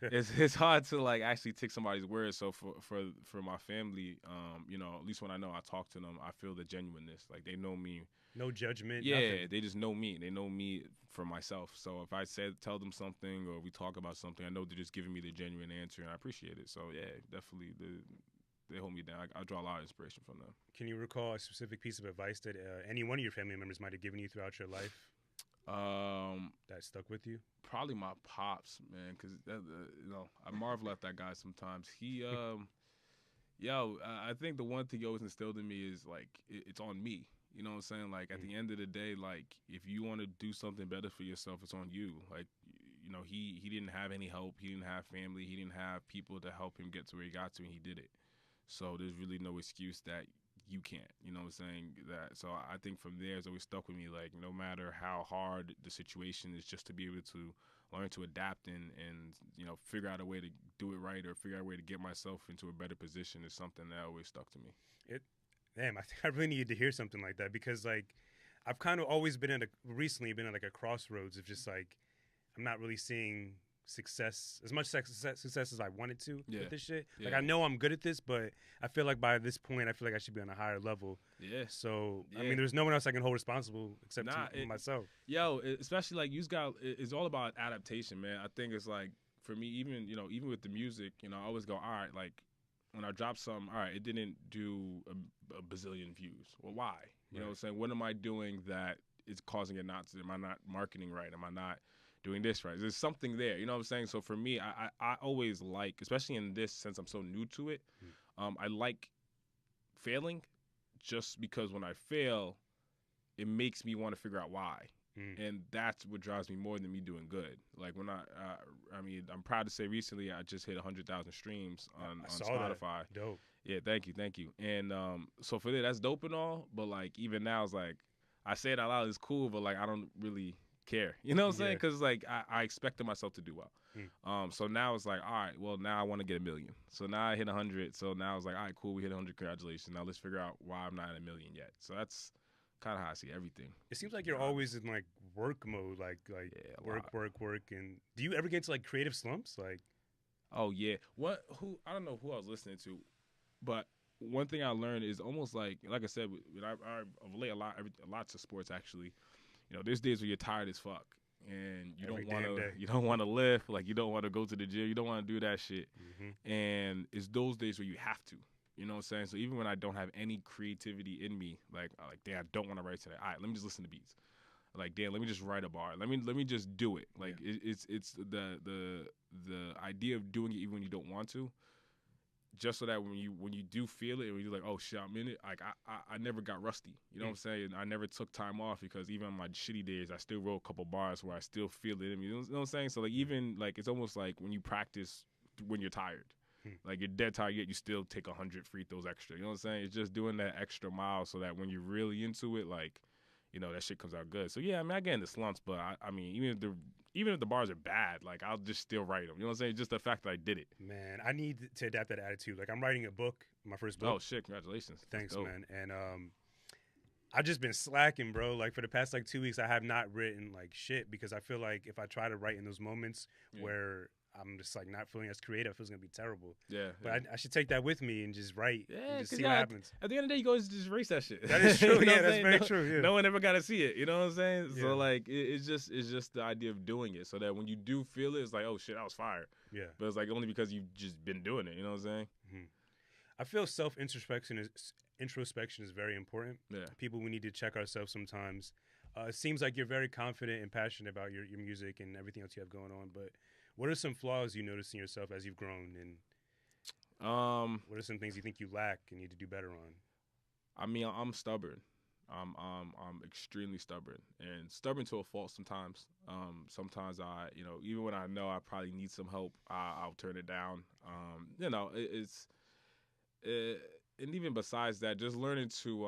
Speaker 2: it's hard to like actually take somebody's word. So for my family, at least when I talk to them, I feel the genuineness. Like they know me.
Speaker 1: No judgment.
Speaker 2: Yeah,
Speaker 1: nothing.
Speaker 2: They just know me. They know me for myself. So if I tell them something or we talk about something, I know they're just giving me the genuine answer, and I appreciate it. So yeah, definitely they hold me down. I draw a lot of inspiration from them.
Speaker 1: Can you recall a specific piece of advice that any one of your family members might have given you throughout your life? That stuck with you?
Speaker 2: Probably my pops, man, because I marvel at that guy sometimes. He, I think the one thing he always instilled in me is like it's on me. You know what I'm saying? Like at the end of the day, like if you want to do something better for yourself, it's on you. Like he didn't have any help. He didn't have family. He didn't have people to help him get to where he got to, and he did it. So there's really no excuse that you can't. You know what I'm saying? So I think from there it's always stuck with me. Like no matter how hard the situation is, just to be able to learn to adapt and figure out a way to do it right or figure out a way to get myself into a better position is something that always stuck to me.
Speaker 1: Damn, I think I really needed to hear something like that because like I've kind of always recently been at like a crossroads of just like I'm not really seeing as much success as I wanted to with this shit.
Speaker 2: Yeah.
Speaker 1: Like I know I'm good at this, but I feel like by this point I feel like I should be on a higher level.
Speaker 2: Yeah.
Speaker 1: So I mean, there's no one else I can hold responsible except myself.
Speaker 2: Yo, especially like it's all about adaptation, man. I think it's like for me, even with the music, I always go, all right, like when I drop something, all right, it didn't do a bazillion views. Well, why? You know what I'm saying? What am I doing that is causing it not to? Am I not marketing right? Am I not doing this right? There's something there. You know what I'm saying? So for me, I always like, especially in this, since I'm so new to it, I like failing just because when I fail, it makes me want to figure out why. And that's what drives me more than me doing good. Like when I'm proud to say recently I just hit 100,000 streams on Spotify.
Speaker 1: That. Dope.
Speaker 2: Yeah, thank you. And so for that's dope and all, but like even now it's like I say it out loud, it's cool, but like I don't really care. You know what I'm saying? Because like I expected myself to do well. So now it's like, all right, well now I want to get 1 million. So now I hit 100. So now it's like, all right, cool, we hit 100. Congratulations. Now let's figure out why I'm not at 1 million yet. So that's kind of how I see everything.
Speaker 1: It seems like you're always in like work mode, like work. And do you ever get into like creative slumps? Like,
Speaker 2: oh yeah, I don't know who I was listening to, but one thing I learned is almost like I said, I relate a lot to sports actually. There's days where you're tired as fuck and you don't want to lift, like you don't want to go to the gym, you don't want to do that shit, and it's those days where you have to. You know what I'm saying? So even when I don't have any creativity in me, like damn, I don't want to write today. All right, let me just listen to beats. Like, damn, let me just write a bar. Let me just do it. Like, it's the idea of doing it even when you don't want to, just so that when you do feel it, and when you're like, oh shit, I'm in it. Like, I never got rusty. You know what I'm saying? I never took time off, because even on my shitty days, I still wrote a couple bars where I still feel it in me. You know what I'm saying? So like, even like, it's almost like when you practice when you're tired. Like, you're dead tired, yet you still take 100 free throws extra. You know what I'm saying? It's just doing that extra mile so that when you're really into it, like, you know, that shit comes out good. So yeah, I mean, I get into slumps, but I mean, even if the bars are bad, like, I'll just still write them. You know what I'm saying? Just the fact that I did it.
Speaker 1: Man, I need to adapt that attitude. Like, I'm writing a book, my first book.
Speaker 2: Oh shit! Congratulations.
Speaker 1: Thanks, man. And I've just been slacking, bro. Like, for the past like 2 weeks, I have not written like shit, because I feel like if I try to write in those moments where I'm just like not feeling as creative, it's gonna be terrible.
Speaker 2: Yeah.
Speaker 1: But I should take that with me and just write and just see what happens.
Speaker 2: At the end of the day, you go just erase that shit.
Speaker 1: That is true.
Speaker 2: You know
Speaker 1: yeah, that's very true. Yeah.
Speaker 2: No one ever got to see it. You know what I'm saying?
Speaker 1: Yeah.
Speaker 2: So like, it's just the idea of doing it, so that when you do feel it, it's like, oh shit, I was fired.
Speaker 1: Yeah.
Speaker 2: But it's like only because you've just been doing it. You know what I'm saying?
Speaker 1: Mm-hmm. I feel introspection is very important.
Speaker 2: Yeah.
Speaker 1: People, we need to check ourselves sometimes. It seems like you're very confident and passionate about your music and everything else you have going on, but what are some flaws you notice in yourself as you've grown, and what are some things you think you lack and need to do better on?
Speaker 2: I mean, I'm stubborn. I'm extremely stubborn, and stubborn to a fault sometimes. Sometimes even when I know I probably need some help, I'll turn it down. You know, and even besides that, just learning to,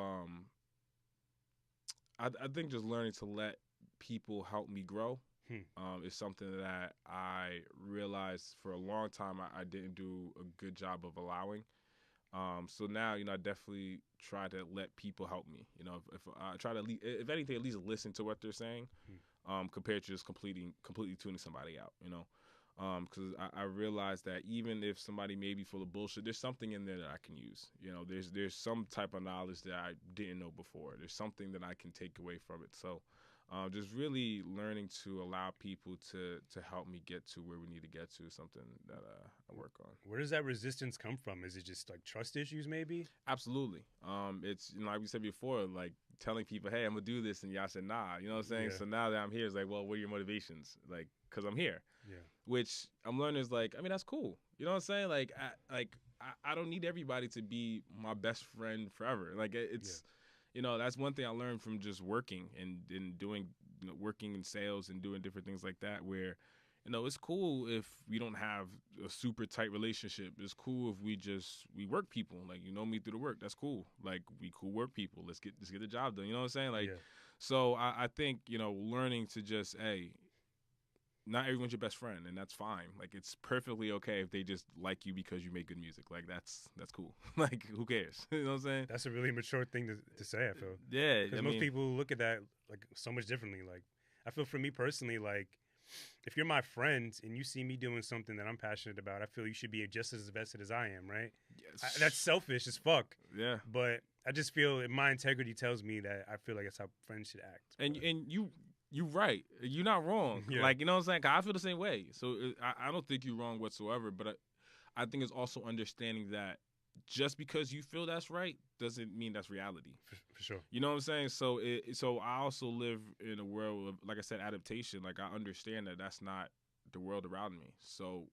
Speaker 2: I think just learning to let people help me grow. Is something that I realized for a long time I didn't do a good job of allowing. So now, you know, I definitely try to let people help me. You know, if I try to, if anything, at least listen to what they're saying, compared to just completely tuning somebody out. You know, because I realized that even if somebody may be full of bullshit, there's something in there that I can use. You know, there's some type of knowledge that I didn't know before. There's something that I can take away from it. So. Just really learning to allow people to help me get to where we need to get to is something that I work on.
Speaker 1: Where does that resistance come from? Is it just like trust issues, maybe?
Speaker 2: Absolutely. It's, you know, like we said before, like telling people, hey, I'm gonna do this, and y'all said nah. You know what I'm saying? Yeah. So now that I'm here, it's like, well, what are your motivations? Like, cause I'm here.
Speaker 1: Yeah. Which
Speaker 2: I'm learning is like, I mean, that's cool. You know what I'm saying? Like, I don't need everybody to be my best friend forever. Like, it's. Yeah. You know, that's one thing I learned from just working and doing, you know, working in sales and doing different things like that, where, you know, it's cool if we don't have a super tight relationship. It's cool if we work people. Like, you know me through the work. That's cool. Like, we cool work people. Let's get the job done. You know what I'm saying? Like, so I think, you know, learning to just, hey, not everyone's your best friend, and that's fine. Like, it's perfectly okay if they just like you because you make good music. Like, that's cool. Like, who cares? You know what I'm saying?
Speaker 1: That's a really mature thing to say, I feel.
Speaker 2: Yeah.
Speaker 1: Because most people look at that, like, so much differently. Like, I feel for me personally, like, if you're my friend and you see me doing something that I'm passionate about, I feel you should be just as invested as I am, right? Yes. That's selfish as fuck.
Speaker 2: Yeah.
Speaker 1: But I just feel my integrity tells me that I feel like that's how friends should act.
Speaker 2: And you're right. You're not wrong. Yeah. Like, you know what I'm saying? 'Cause I feel the same way. So I don't think you're wrong whatsoever. But I think it's also understanding that just because you feel that's right doesn't mean that's reality.
Speaker 1: For sure.
Speaker 2: You know what I'm saying? So so I also live in a world of, like I said, adaptation. Like, I understand that that's not the world around me. So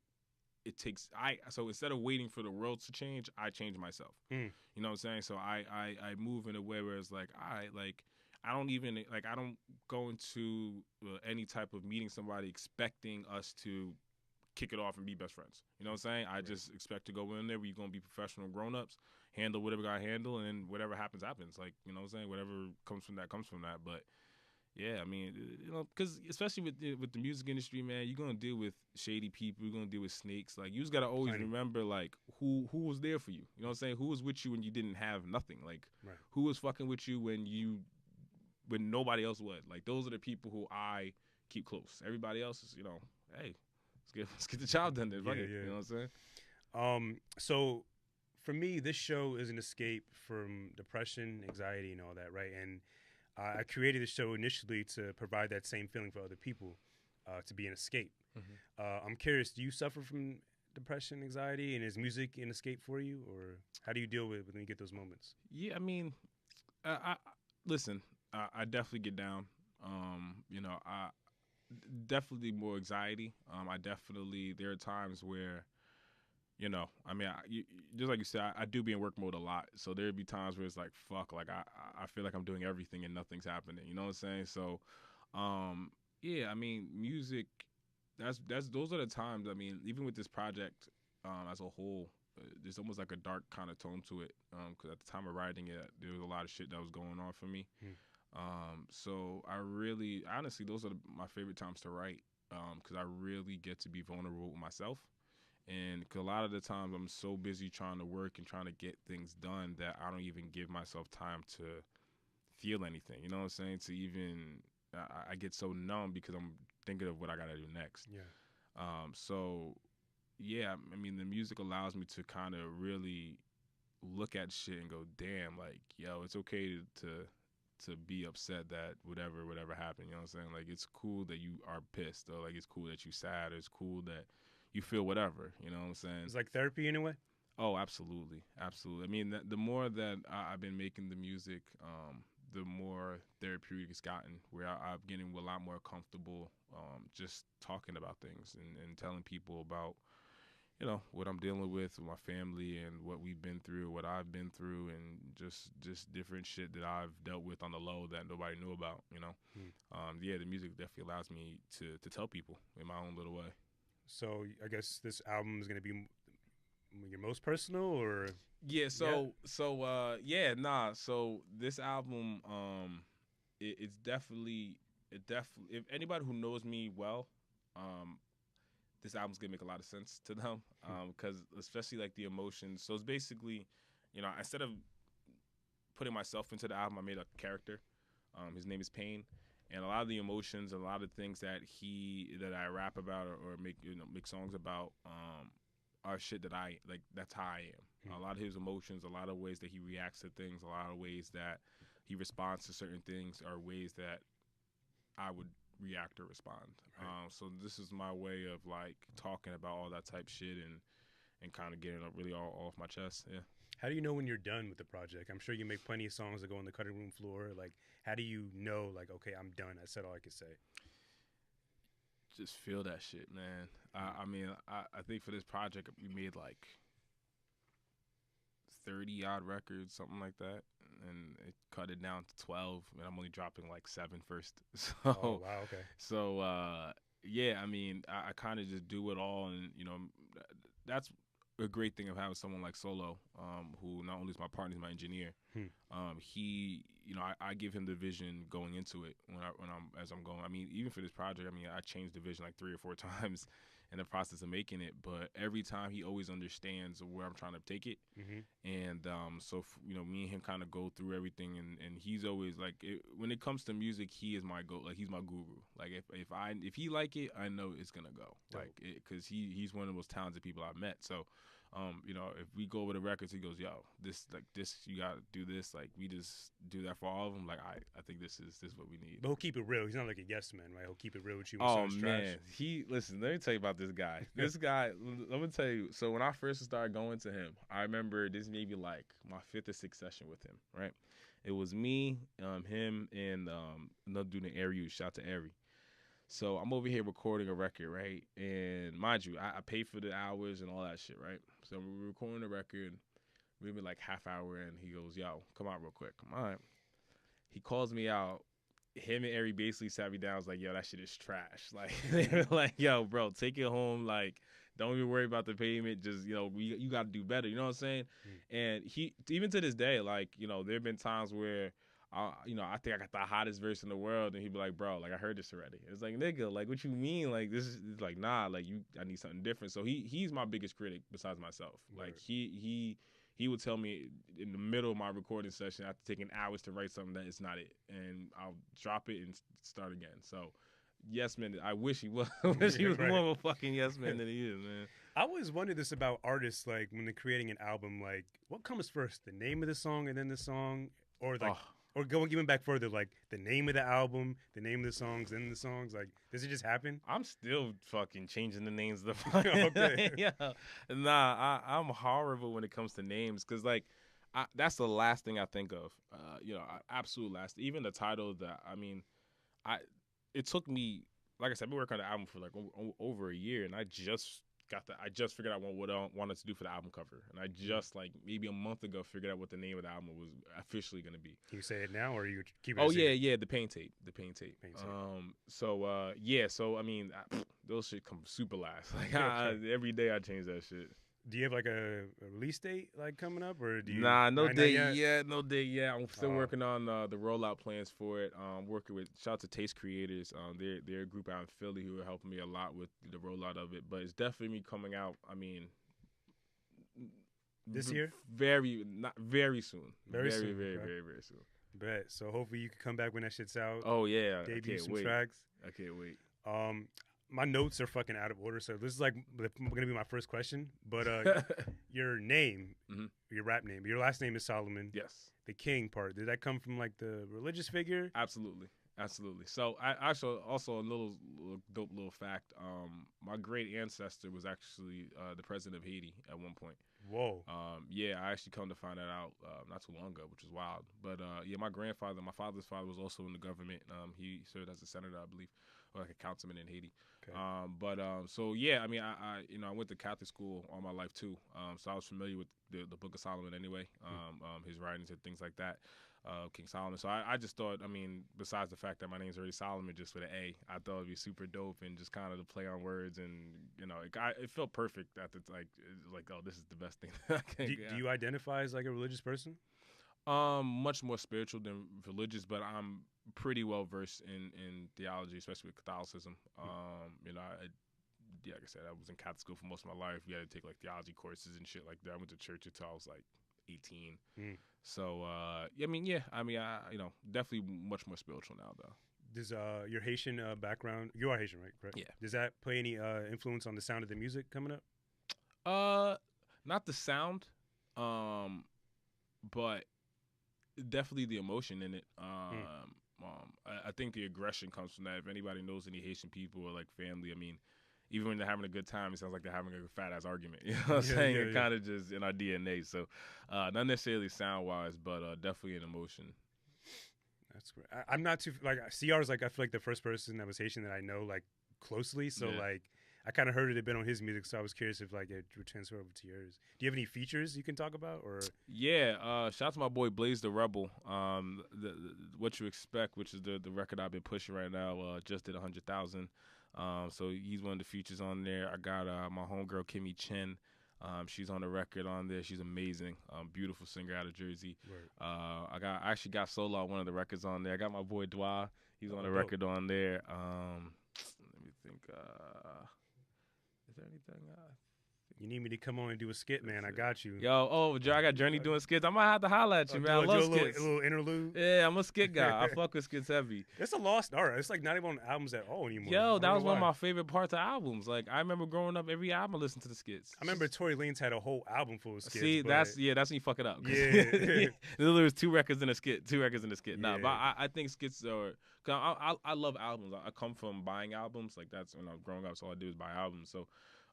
Speaker 2: so instead of waiting for the world to change, I change myself. You know what I'm saying? So I move in a way where it's like, I don't go into any type of meeting somebody expecting us to kick it off and be best friends. You know what I'm saying? I just expect to go in there. We're going to be professional grown-ups, handle whatever I handle, and then whatever happens, happens. Like, you know what I'm saying? Whatever comes from that, comes from that. But, yeah, I mean, you know, because especially with the music industry, man, you're going to deal with shady people. You're going to deal with snakes. Like, you just got to always remember, like, who was there for you. You know what I'm saying? Who was with you when you didn't have nothing? Like, who was fucking with you when nobody else would. Like, those are the people who I keep close. Everybody else is, you know, hey, let's get the job done then. Yeah. You know what I'm saying?
Speaker 1: So for me, this show is an escape from depression, anxiety, and all that, right? And I created the show initially to provide that same feeling for other people, to be an escape. I'm curious, do you suffer from depression, anxiety, and is music an escape for you, or how do you deal with it when you get those moments?
Speaker 2: Yeah, I mean, I listen. I definitely get down. I definitely more anxiety. I definitely there are times where I mean, just like you said, I do be in work mode a lot. So there'd be times where it's like, fuck, like I feel like I'm doing everything and nothing's happening. You know what I'm saying? So, yeah, I mean, music. That's those are the times. I mean, even with this project, as a whole, there's almost like a dark kind of tone to it. Because at the time of writing it, there was a lot of shit that was going on for me. So I really, honestly, those are my favorite times to write. Because I really get to be vulnerable with myself. And 'cause a lot of the times I'm so busy trying to work and trying to get things done that I don't even give myself time to feel anything. You know what I'm saying? To even, I get so numb because I'm thinking of what I got to do next.
Speaker 1: Yeah.
Speaker 2: So, yeah, I mean, the music allows me to kind of really look at shit and go, damn, like, yo, it's okay to be upset that whatever happened. You know what I'm saying? Like, it's cool that you are pissed, or like, it's cool that you sad, or it's cool that you feel whatever. You know what I'm saying?
Speaker 1: It's like therapy in a way.
Speaker 2: Oh, absolutely, absolutely. I mean, the more that I've been making the music, the more therapeutic it's gotten. Where I'm getting a lot more comfortable, just talking about things and telling people about, what I'm dealing with my family and what we've been through, what I've been through, and just different shit that I've dealt with on the low that nobody knew about. Yeah, the music definitely allows me to tell people in my own little way.
Speaker 1: So I guess this album is going to be your most personal, or
Speaker 2: yeah. So this album, it's definitely if anybody who knows me well, this album's gonna make a lot of sense to them, because especially like the emotions. So it's basically, instead of putting myself into the album, I made a character. His name is Pain. And a lot of the emotions, a lot of things that I rap about or make songs about, are shit that I like. That's how I am. A lot of his emotions, a lot of ways that he reacts to things, a lot of ways that he responds to certain things are ways that I would react or respond. Right. So this is my way of like talking about all that type shit and kind of getting it really all off my chest. Yeah.
Speaker 1: How do you know when you're done with the project? I'm sure you make plenty of songs that go on the cutting room floor. Like, how do you know, like, okay, I'm done. I said all I could say.
Speaker 2: Just feel that shit, man. I mean, I think for this project, we made like 30-odd records, something like that. And it cut it down to 12, and I'm only dropping like 7 first. So,
Speaker 1: oh, wow, okay.
Speaker 2: So, yeah, I mean, I kind of just do it all, and, that's a great thing of having someone like Solo, who not only is my partner, he's my engineer. He, I give him the vision going into it as I'm going. I mean, even for this project, I mean, I changed the vision like 3 or 4 times in the process of making it, but every time he always understands where I'm trying to take it. And so me and him kind of go through everything, and he's always like, when it comes to music, he is my like he's my guru. Like if he like it, I know it's gonna go. Dope. Like because he's one of the most talented people I've met. So if we go over the records, he goes, yo, this you gotta do this. Like we just do that for all of them. Like I think this is what we need.
Speaker 1: But he'll keep it real. He's not like a yes man, right? He'll keep it real with you.
Speaker 2: Oh man, listen. Let me tell you about this guy. This guy, let me tell you. So when I first started going to him, I remember this maybe like my 5th or 6th session with him. Right, it was me, him, and another dude named Ari. Shout out to Ari. So I'm over here recording a record, right? And mind you, I paid for the hours and all that shit, right? So we're recording the record, maybe like half hour in. He goes, yo, come out real quick. I'm all right. He calls me out. Him and Ari basically sat me down. I was like, yo, that shit is trash. Like, they were like, yo, bro, take it home. Like, don't even worry about the payment. Just, you got to do better. You know what I'm saying? And he, even to this day, like, there have been times where, I think I got the hottest verse in the world, and he'd be like, bro, like, I heard this already. It's like, nigga, like, what you mean? Like, this is like, nah, like, I need something different. So he's my biggest critic besides myself. Right. Like, he would tell me in the middle of my recording session, after taking hours to write something, that it's not it, and I'll drop it and start again. So, yes, man, I wish he was. I wish he was right. More of a fucking yes man than he is, man.
Speaker 1: I always wondered this about artists, like when they're creating an album, like what comes first, the name of the song and then the song, or like Or going even back further, like the name of the album, the name of the songs, and the songs. Like, does it just happen?
Speaker 2: I'm still fucking changing the names of the
Speaker 1: Okay.
Speaker 2: yeah. Nah, I'm horrible when it comes to names because like that's the last thing I think of. Absolute last. Even the title that I it took me, like I said, I've been working on the album for like over a year, and I just figured out what I wanted to do for the album cover, and I just like maybe a month ago figured out what the name of the album was officially going to be.
Speaker 1: Can you say it now, or are you keep it?
Speaker 2: Oh yeah, the paint tape.
Speaker 1: Paint tape.
Speaker 2: So I mean, those shit come super last. Like every day I change that shit.
Speaker 1: Do you have like a release date like coming up, or do you?
Speaker 2: Nah, no date yet. No date yet. I'm still working on the rollout plans for it. Working with shout out to Taste Creators. They're a group out in Philly who are helping me a lot with the rollout of it. But it's definitely coming out. I mean,
Speaker 1: this year?
Speaker 2: Very soon. Very soon. Very soon.
Speaker 1: Bet. So hopefully you can come back when that shit's out.
Speaker 2: Oh yeah,
Speaker 1: debut some tracks.
Speaker 2: I can't wait.
Speaker 1: My notes are fucking out of order, so this is like gonna be my first question. But your name, your rap name, your last name is Solomon.
Speaker 2: Yes.
Speaker 1: The King part, did that come from like the religious figure?
Speaker 2: Absolutely. So I actually also a little dope little fact. My great ancestor was actually the president of Haiti at one point.
Speaker 1: Whoa.
Speaker 2: Yeah, I actually come to find that out not too long ago, which is wild. But yeah, my father's father was also in the government. He served as a senator, I believe, or like a councilman in Haiti. Okay. So yeah, I mean, I went to Catholic school all my life too. So I was familiar with the Book of Solomon anyway, his writings and things like that. King Solomon. So I just thought, I mean, besides the fact that my name's already Solomon just with an A, I thought it'd be super dope and just kind of the play on words, and it felt perfect at the like oh, this is the best thing that I can get.
Speaker 1: Do you identify as like a religious person?
Speaker 2: Much more spiritual than religious, but I'm pretty well versed in theology, especially with Catholicism. Like I said, I was in Catholic school for most of my life. We had to take like theology courses and shit like that. I went to church until I was like 18. So definitely much more spiritual now though.
Speaker 1: Does your Haitian background, you are Haitian, right? Correct?
Speaker 2: Yeah.
Speaker 1: Does that play any influence on the sound of the music coming up?
Speaker 2: Not the sound, but definitely the emotion in it. I think the aggression comes from that. If anybody knows any Haitian people or like family, I mean, even when they're having a good time, it sounds like they're having a fat-ass argument. You know what I'm saying? It kind of just in our DNA. So not necessarily sound-wise, but definitely an emotion.
Speaker 1: That's great. I'm not too, like, CR is like, I feel like the first person that was Haitian that I know, like, closely. So, like, I kind of heard it a bit on his music, so I was curious if, like, it would transfer over to yours. Do you have any features you can talk about? Or
Speaker 2: yeah, shout out to my boy Blaze the Rebel. What You Expect, which is the record I've been pushing right now, just did 100,000. So he's one of the features on there. I got my homegirl Kimmy Chen. She's on the record on there. She's amazing. Beautiful singer out of Jersey. Right. I actually got solo on one of the records on there. I got my boy Dwa. He's on the record on there. Let me think. Is there anything?
Speaker 1: You need me to come on and do a skit, man. I got you.
Speaker 2: Yo, I got Journey doing skits. I might have to holler at you, man. I love skits.
Speaker 1: A little interlude.
Speaker 2: Yeah, I'm a skit guy. I fuck with skits heavy.
Speaker 1: It's a lost art. It's like not even on albums at all anymore.
Speaker 2: Yo, that was one of my favorite parts of albums. Like, I remember growing up, every album I listened to the skits.
Speaker 1: I remember Tory Lanez had a whole album full of skits.
Speaker 2: See, that's when you fuck it up.
Speaker 1: Yeah.
Speaker 2: There was 2 records in a skit. Nah, but I think skits are, I love albums. I come from buying albums. Like, that's when I was growing up, so all I did was buy albums. So,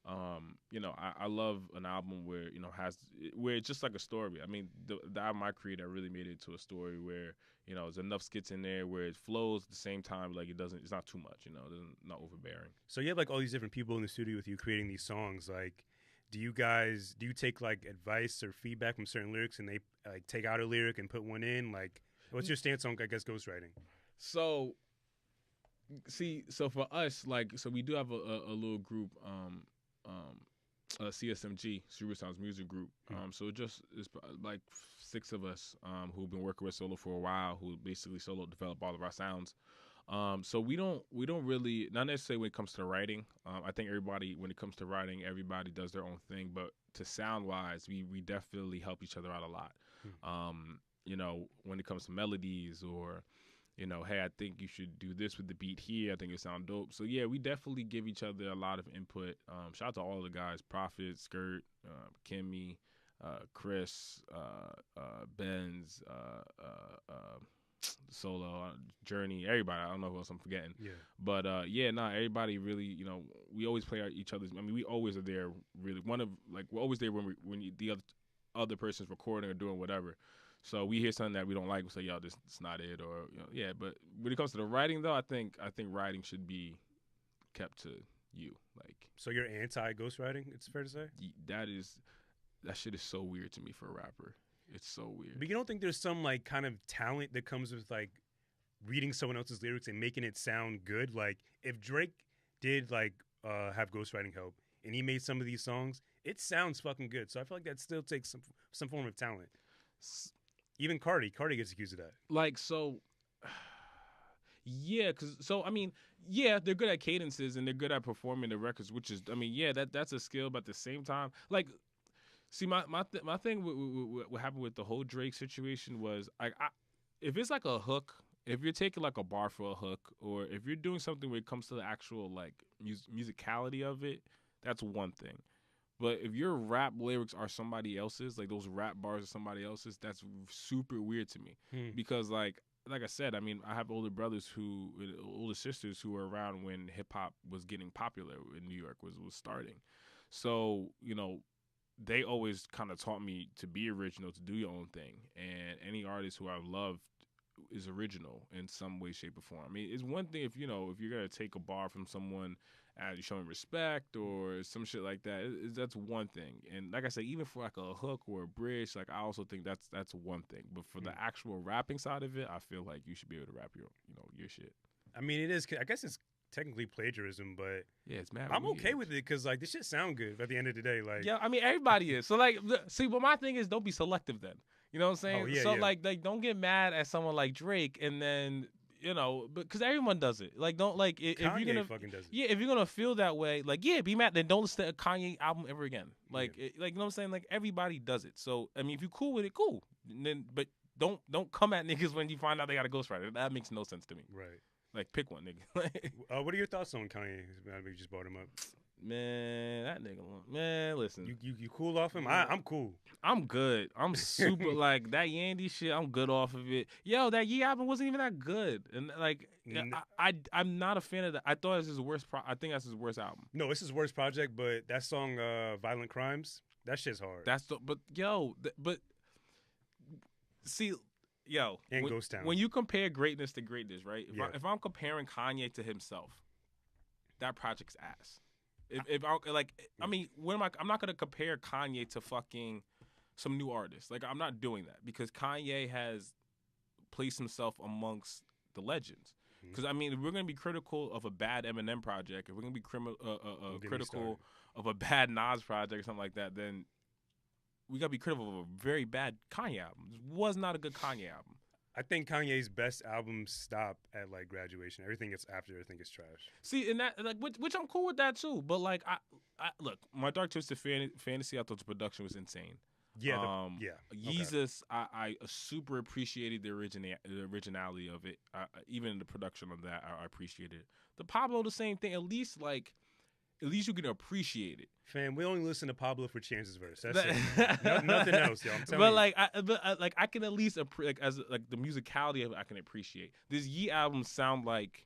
Speaker 2: I love an album where where it's just like a story. I mean, the album I created, I really made it into a story where there's enough skits in there where it flows at the same time. Like it's not too much. It's not overbearing.
Speaker 1: So you have like all these different people in the studio with you creating these songs. Like, do you take like advice or feedback from certain lyrics and they like take out a lyric and put one in? Like, what's your stance on, I guess, ghostwriting?
Speaker 2: So for us, like, so we do have a little group. CSMG, Super Sounds Music Group. So it's like 6 of us who've been working with solo for a while, who basically solo develop all of our sounds. So we don't really, not necessarily when it comes to writing. I think when it comes to writing, everybody does their own thing. But to sound wise, we definitely help each other out a lot. When it comes to melodies or hey, I think you should do this with the beat here. I think it sound dope. So, yeah, we definitely give each other a lot of input. Shout out to all the guys, Prophet, Skirt, Kimmy, Chris, Benz, Solo, Journey, everybody. I don't know who else I'm forgetting.
Speaker 1: Yeah.
Speaker 2: But everybody really, we always play each other's. I mean, we always are there. Really, we're always there when the other person's recording or doing whatever. So we hear something that we don't like, we say, "Yo, this is not it," or yeah. But when it comes to the writing, though, I think writing should be kept to you. Like,
Speaker 1: so you're anti ghostwriting? It's fair to say
Speaker 2: that shit is so weird to me for a rapper. It's so weird.
Speaker 1: But you don't think there's some like kind of talent that comes with like reading someone else's lyrics and making it sound good? Like if Drake did like have ghostwriting help and he made some of these songs, it sounds fucking good. So I feel like that still takes some form of talent. Even Cardi gets accused of that.
Speaker 2: Like, so, yeah, they're good at cadences and they're good at performing the records, which is, that's a skill. But at the same time, like, see, my thing with what happened with the whole Drake situation was, if it's like a hook, if you're taking like a bar for a hook, or if you're doing something where it comes to the actual like musicality of it, that's one thing. But if your rap lyrics are somebody else's, like those rap bars are somebody else's, that's super weird to me. Because like I said, I have older sisters who were around when hip hop was getting popular in New York, was starting. So, they always kind of taught me to be original, to do your own thing. And any artist who I've loved is original in some way, shape, or form. I mean, it's one thing if you're going to take a bar from someone as you're showing respect or some shit like that, that's one thing. And like I said, even for like a hook or a bridge, like I also think that's one thing. But for the actual rapping side of it, I feel like you should be able to rap your shit.
Speaker 1: I mean, it is. I guess it's technically plagiarism, but
Speaker 2: yeah, it's mad.
Speaker 1: I'm okay with it because like this shit sound good at the end of the day. Like,
Speaker 2: yeah, I mean everybody is. So like, see, but my thing is don't be selective then. You know what I'm saying?
Speaker 1: Oh, yeah,
Speaker 2: so
Speaker 1: yeah.
Speaker 2: like don't get mad at someone like Drake and then because everyone does it. Like don't like if
Speaker 1: Kanye
Speaker 2: you're gonna
Speaker 1: fucking does it.
Speaker 2: Yeah, if you're gonna feel that way, like be mad. Then don't listen to a Kanye album ever again. Like you know what I'm saying? Like everybody does it. So I mean, if you're cool with it, cool. And then but don't come at niggas when you find out they got a ghostwriter. That makes no sense to me.
Speaker 1: Right.
Speaker 2: Like pick one nigga.
Speaker 1: What are your thoughts on Kanye? We just brought him up.
Speaker 2: Man, that nigga. Man, listen.
Speaker 1: You cool off him? I'm cool.
Speaker 2: I'm good. I'm super like that Yandy shit. I'm good off of it. Yo, that Ye album wasn't even that good, and like I'm not a fan of that. I thought it was his worst. I think that's his worst album.
Speaker 1: No, it's his worst project. But that song, "Violent Crimes," that shit's hard.
Speaker 2: But see. Yo,
Speaker 1: and Ghost Town.
Speaker 2: When you compare greatness to greatness, right? If I'm comparing Kanye to himself, that project's ass. I'm not gonna compare Kanye to fucking some new artist. Like I'm not doing that because Kanye has placed himself amongst the legends. Because if we're gonna be critical of a bad Eminem project, if we're gonna be critical of a bad Nas project or something like that, then we gotta be critical of a very bad Kanye album. This was not a good Kanye album.
Speaker 1: I think Kanye's best albums stop at like Graduation. Everything that's after, I think, is trash.
Speaker 2: See, and that like which I'm cool with that too. But like, I look, my Dark Twisted Fantasy, I thought the production was insane.
Speaker 1: Yeah,
Speaker 2: Yeezus, I super appreciated the originality of it. Even the production of that, I appreciated it. The Pablo, the same thing. At least you can appreciate it.
Speaker 1: Fam, we only listen to Pablo for Chance's verse. That's it. Nothing else, yo. I'm telling you.
Speaker 2: I can at least as the musicality of it, I can appreciate. This Ye album sound like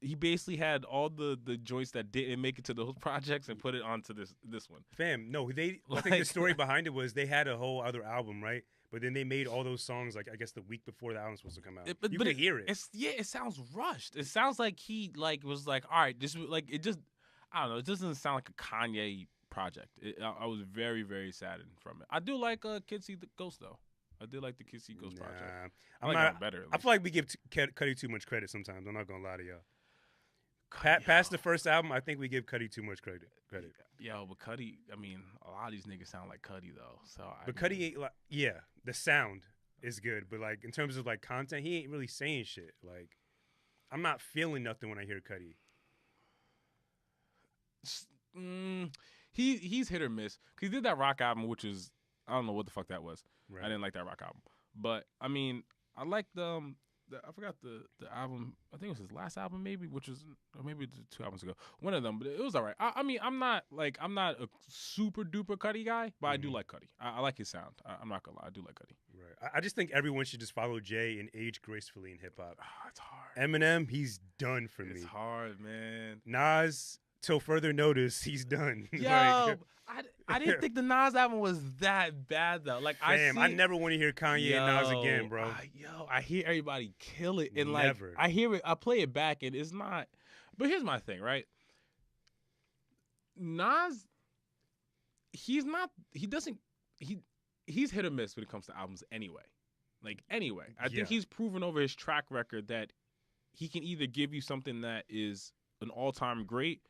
Speaker 2: he basically had all the joints that didn't make it to those projects and put it onto this one.
Speaker 1: Fam, no, I think the story behind it was they had a whole other album, right? But then they made all those songs, like, I guess the week before the album's supposed to come out. You could hear it.
Speaker 2: It sounds rushed. It sounds like he, was like, all right, this, it just, I don't know, it doesn't sound like a Kanye project. I was very, very saddened from it. I do like Kids See the Ghost, though. I did like the Kids See Ghost project. I like it better.
Speaker 1: I feel like we give Cudi too much credit sometimes. I'm not going to lie to y'all. Past the first album, I think we give Cudi too much credit.
Speaker 2: Yo, but Cudi, a lot of these niggas sound like Cudi though.
Speaker 1: Cudi ain't like, the sound is good, but like in terms of like content, he ain't really saying shit. Like, I'm not feeling nothing when I hear Cudi.
Speaker 2: He's hit or miss. Cause he did that rock album, which is I don't know what the fuck that was. Right. I didn't like that rock album, but I like the I forgot the album. I think it was his last album, maybe, or maybe 2 albums ago. One of them, but it was all right. I mean, I'm not a super duper Cudi guy, but I do like Cudi. I like his sound. I'm not gonna lie, I do like Cudi.
Speaker 1: Right. I just think everyone should just follow Jay and age gracefully in hip hop.
Speaker 2: It's hard.
Speaker 1: Eminem, he's done for me.
Speaker 2: It's hard, man.
Speaker 1: Nas, till further notice, he's done.
Speaker 2: Yo, I didn't think the Nas album was that bad though. Like,
Speaker 1: I never want to hear Kanye and Nas again, bro.
Speaker 2: I hear everybody kill it, and
Speaker 1: never.
Speaker 2: I hear it. I play it back, and it's not. But here's my thing, right? Nas, he's hit or miss when it comes to albums anyway. I think he's proven over his track record that he can either give you something that is an all-time great,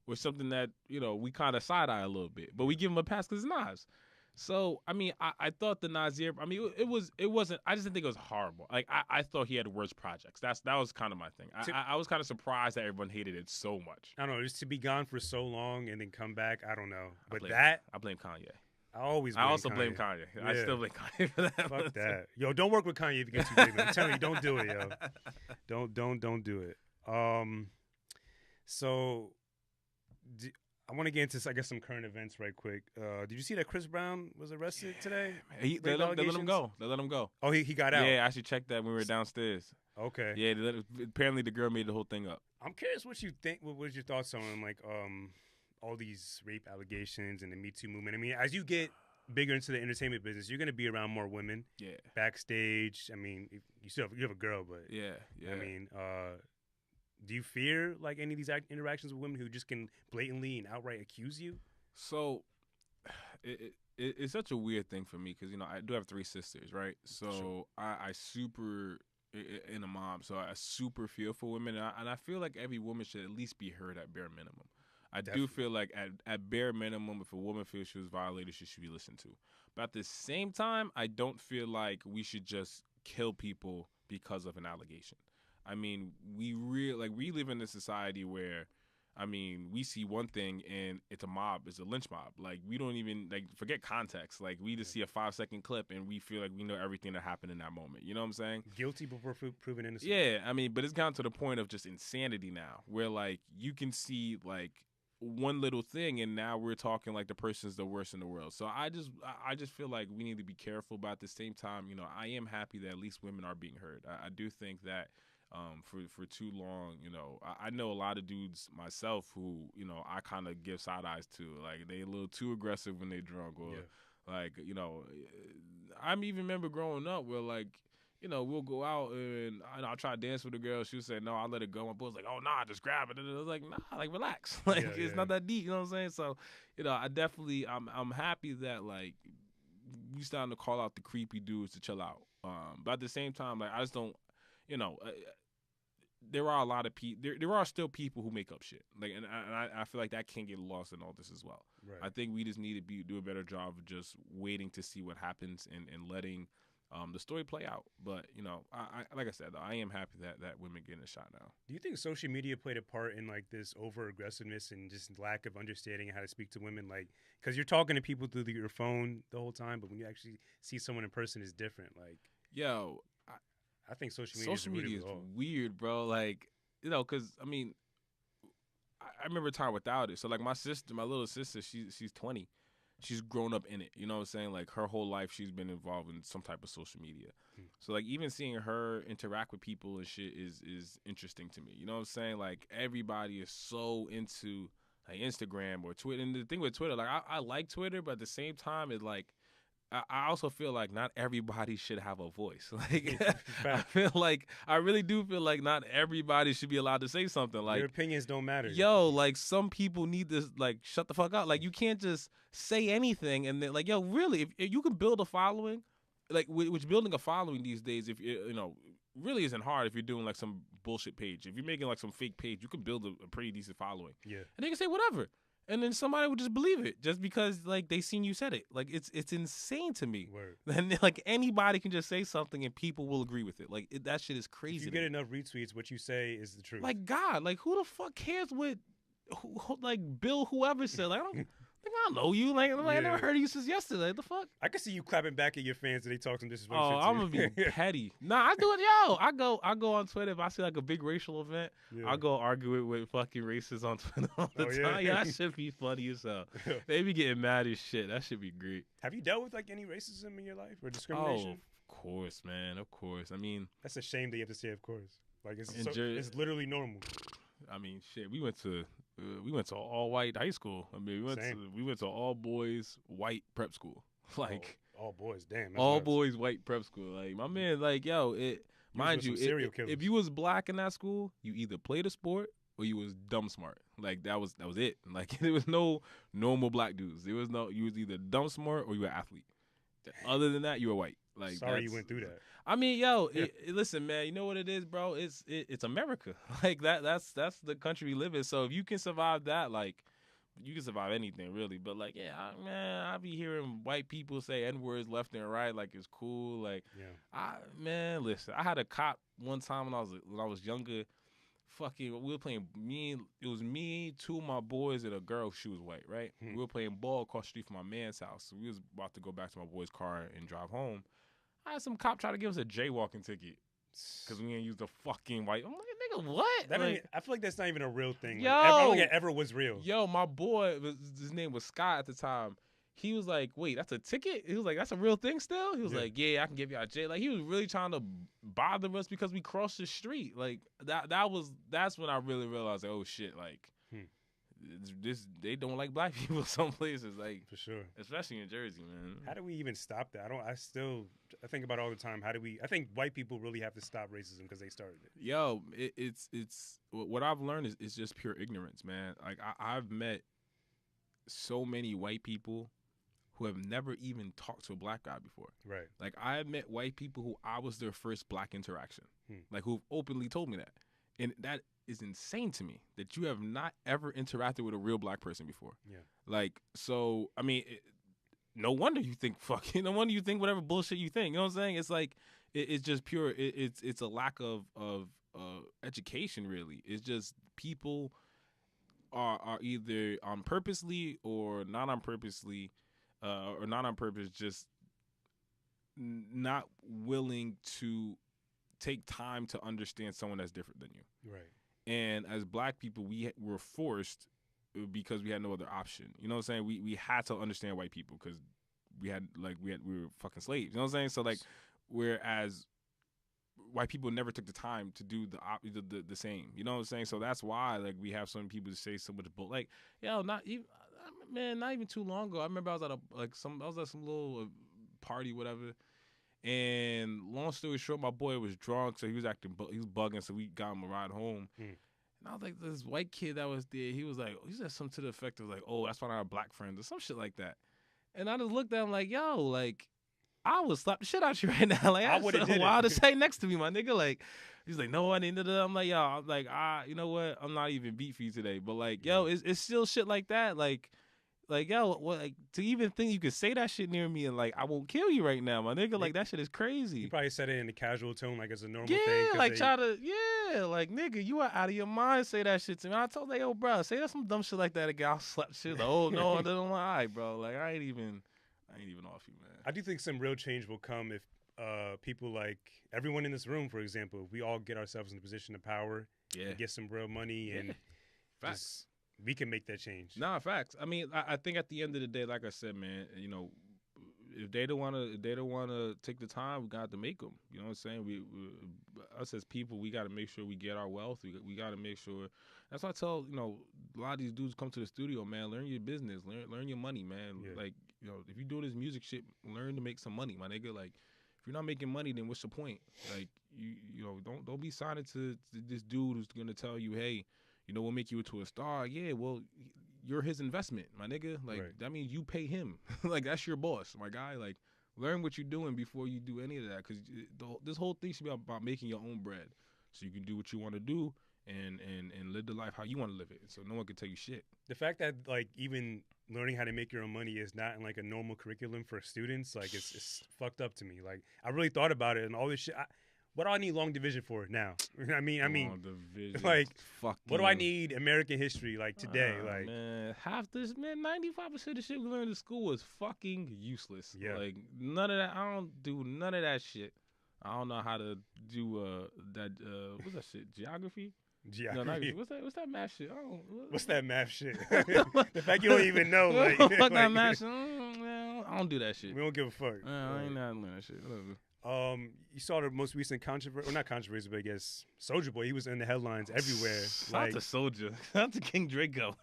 Speaker 2: or something that, we kind of side-eye a little bit. But we give him a pass because it's Nas. So, I mean, I thought the Nas year, it wasn't, I just didn't think it was horrible. Like, I thought he had worse projects. That was kind of my thing. I was kind of surprised that everyone hated it so much.
Speaker 1: I don't know, just to be gone for so long and then come back, I don't know. But
Speaker 2: I blame Kanye.
Speaker 1: I also blame Kanye.
Speaker 2: Yeah. I still blame Kanye for that.
Speaker 1: Fuck that. Yo, don't work with Kanye if you get too big. I'm telling you, don't do it, yo. Don't do it. So... I want to get into, I guess, some current events right quick. Did you see that Chris Brown was arrested today?
Speaker 2: They let him go. They let him go.
Speaker 1: Oh, he got out?
Speaker 2: Yeah, I actually checked that when we were downstairs.
Speaker 1: Okay.
Speaker 2: Yeah, apparently the girl made the whole thing up.
Speaker 1: I'm curious what you think. What was your thoughts on, like, all these rape allegations and the Me Too movement? I mean, as you get bigger into the entertainment business, you're going to be around more women. Yeah. Backstage. I mean, you have a girl, but. Yeah. I mean, do you fear, like, any of these interactions with women who just can blatantly and outright accuse you?
Speaker 2: So, it's such a weird thing for me because, I do have 3 sisters, right? So, sure. I super, in a mom, so I super feel for women. And I feel like every woman should at least be heard at bare minimum. I do feel like at bare minimum, if a woman feels she was violated, she should be listened to. But at the same time, I don't feel like we should just kill people because of an allegation. I mean, we live in a society where, I mean, we see one thing and it's a mob, it's a lynch mob. Like, we don't even, forget context. Like, we just see a 5-second clip and we feel like we know everything that happened in that moment. You know what I'm saying?
Speaker 1: Guilty before proven innocent.
Speaker 2: Yeah, I mean, but it's gotten to the point of just insanity now, where, like, you can see, like, one little thing and now we're talking like the person's the worst in the world. So I just feel like we need to be careful, but at the same time, I am happy that at least women are being heard. I do think that for too long, I know a lot of dudes myself who, I kind of give side eyes to, like, they a little too aggressive when they drunk, or like, I even remember growing up where, like, we'll go out and I'll try to dance with a girl. She'll say, no, I'll let it go. My boy's like, oh, nah, just grab it. And I was like, nah, like, relax. Like, it's not that deep. You know what I'm saying? So, I definitely, I'm happy that, like, we starting to call out the creepy dudes to chill out. But at the same time, like, I just don't, there are a lot of people. There are still people who make up shit. Like, and I feel like that can't get lost in all this as well. Right. I think we just need to do a better job of just waiting to see what happens and letting the story play out. But I like I said, though, I am happy that women getting a shot now.
Speaker 1: Do you think social media played a part in, like, this over aggressiveness and just lack of understanding how to speak to women? Like, because you're talking to people through your phone the whole time, but when you actually see someone in person, it's different. Like,
Speaker 2: yo.
Speaker 1: I think social media is
Speaker 2: weird, bro. Like, because, I mean, I remember a time without it. So, like, my little sister, she's 20. She's grown up in it. You know what I'm saying? Like, her whole life she's been involved in some type of social media. So, like, even seeing her interact with people and shit is interesting to me. You know what I'm saying? Like, everybody is so into, like, Instagram or Twitter. And the thing with Twitter, like, I like Twitter, but at the same time, it's like, I also feel like not everybody should have a voice. Like, I really do feel like not everybody should be allowed to say something. Like,
Speaker 1: your opinions don't matter.
Speaker 2: Yo, like, some people need to, like, shut the fuck up. Like, you can't just say anything and then, like, yo, really, if you can build a following, like, which building a following these days, if really isn't hard if you're doing, like, some bullshit page. If you're making, like, some fake page, you can build a pretty decent following. Yeah, and they can say whatever. And then somebody would just believe it just because, like, they seen you said it. Like, it's insane to me. Word. And, like, anybody can just say something and people will agree with it. Like, that shit is crazy.
Speaker 1: If you get enough retweets, what you say is the truth.
Speaker 2: Like, God, like, who the fuck cares what, like, Bill whoever said? Like, I know you. Like I never heard of you since yesterday. The fuck?
Speaker 1: I can see you clapping back at your fans and they talk some disrespectful
Speaker 2: Oh,
Speaker 1: shit to
Speaker 2: I'm gonna be petty. Nah, I do it. Yo, I go on Twitter if I see like a big racial event. Yeah. I go argue it with fucking racists on Twitter all the time. Yeah, that should be funny as hell. They be getting mad as shit. That should be great.
Speaker 1: Have you dealt with like any racism in your life or discrimination?
Speaker 2: Oh, of course, man. Of course. I mean,
Speaker 1: that's a shame that you have to say, of course. Like it's literally normal.
Speaker 2: I mean, shit. We went to all white high school. I mean, we went to all boys white prep school. Like
Speaker 1: all boys, damn.
Speaker 2: All boys white prep school. Like my man, like yo, mind you, if you was black in that school, you either played a sport or you was dumb smart. Like that was it. Like there was no normal black dudes. You was either dumb smart or you were an athlete. Other than that, you were white. Like
Speaker 1: sorry you went through that.
Speaker 2: I mean, yo, listen, man. You know what it is, bro? It's America. Like that's the country we live in. So if you can survive that, like you can survive anything, really. But like, yeah, I be hearing white people say N-words left and right, like it's cool. Like, listen, I had a cop one time when I was younger. Fucking, we were playing. It was me, two of my boys, and a girl. She was white, right? We were playing ball across the street from my man's house. So we was about to go back to my boy's car and drive home. I had some cop try to give us a jaywalking ticket because we didn't use the fucking white. I'm like, nigga, what?
Speaker 1: I feel like that's not even a real thing.
Speaker 2: Yo,
Speaker 1: I don't think it ever was real.
Speaker 2: Yo, my boy, his name was Scott at the time. He was like, wait, that's a ticket? He was like, that's a real thing still? He was like, yeah, I can give you a J. Like, he was really trying to bother us because we crossed the street. Like, that's when I really realized, like, oh, shit, like, they don't like black people some places. Like,
Speaker 1: for sure. Especially
Speaker 2: in Jersey, man.
Speaker 1: How do we even stop that? I think about it all the time. I think white people really have to stop racism because they started it.
Speaker 2: Yo, it's what I've learned is it's just pure ignorance, man. Like, I've met so many white people who have never even talked to a black guy before.
Speaker 1: Right.
Speaker 2: Like, I met white people who I was their first black interaction. Like, who've openly told me that. And that is insane to me, that you have not ever interacted with a real black person before.
Speaker 1: Yeah.
Speaker 2: Like, so, I mean, no wonder you think no wonder you think whatever bullshit you think. You know what I'm saying? It's like, it's just pure, it's a lack of education, really. It's just people are either on purposely or not on purposely, or not on purpose, just not willing to take time to understand someone that's different than you.
Speaker 1: Right.
Speaker 2: And as black people, we were forced because we had no other option. You know what I'm saying? We had to understand white people because we were fucking slaves. You know what I'm saying? So like, whereas white people never took the time to do the same. You know what I'm saying? So that's why like we have some people say so much bull. Like, yo, not even too long ago. I remember I was at some little party, whatever. And long story short, my boy was drunk, so he was bugging, so we got him a ride home. And I was like, this white kid that was there, he said something to the effect of like, oh, that's why I have black friends or some shit like that. And I just looked at him like, yo, like, I would slap the shit out you right now. Like, I would have wild to say next to me, my nigga. Like, he's like, no, I didn't. I'm like, yo, I'm like, you know what? I'm not even beat for you today. But like, yo, it's still shit like that. Like, yo, what, like, to even think you could say that shit near me and, like, I won't kill you right now, my nigga. Like, that shit is crazy.
Speaker 1: You probably said it in a casual tone, like it's a normal thing.
Speaker 2: Yeah, like, like, nigga, you are out of your mind, say that shit to me. I told him, yo, bro, say that some dumb shit like that again. I'll slap shit. Like, oh, no, I don't lie, all right, bro. Like, I ain't even off you, man.
Speaker 1: I do think some real change will come if people like everyone in this room, for example, if we all get ourselves in a position of power and get some real money and
Speaker 2: facts.
Speaker 1: We can make that change.
Speaker 2: Nah, facts. I mean, I think at the end of the day, like I said, man, you know, if they don't want to take the time, we got to make them. You know what I'm saying? We us as people, we got to make sure we get our wealth. We got to make sure. That's why I tell, you know, a lot of these dudes come to the studio, man. Learn your business, learn your money, man. Yeah. Like, you know, if you do this music shit, learn to make some money, my nigga. Like, if you're not making money, then what's the point? Like, you know, don't be signed to this dude who's gonna tell you, hey, you know, we'll make you into a star. Yeah, well, you're his investment, my nigga. Like, that means you pay him. Like, that's your boss, my guy. Like, learn what you're doing before you do any of that. Because this whole thing should be about making your own bread. So you can do what you want to do and live the life how you want to live it. So no one can tell you shit.
Speaker 1: The fact that, like, even learning how to make your own money is not in, like, a normal curriculum for students, like, it's fucked up to me. Like, I really thought about it and all this shit. what do I need long division for now? I mean,
Speaker 2: Long division.
Speaker 1: like,
Speaker 2: fucking.
Speaker 1: what do I need American history like today? Like,
Speaker 2: man, half this, man, 95% of the shit we learned in school is fucking useless.
Speaker 1: Yeah.
Speaker 2: Like, none of that. I don't do none of that shit. I don't know how to do that. What's that shit? Geography?
Speaker 1: geography.
Speaker 2: No, not what's that math shit?
Speaker 1: What's that math shit? The fact you don't even know, like,
Speaker 2: fuck that math shit. I don't do that shit.
Speaker 1: We don't give a fuck.
Speaker 2: I ain't not doing that shit. Whatever.
Speaker 1: You saw the most recent controversy, or not controversy, but I guess Soulja Boy. He was in the headlines everywhere.
Speaker 2: Shout out to Soulja. Shout out to King Draco.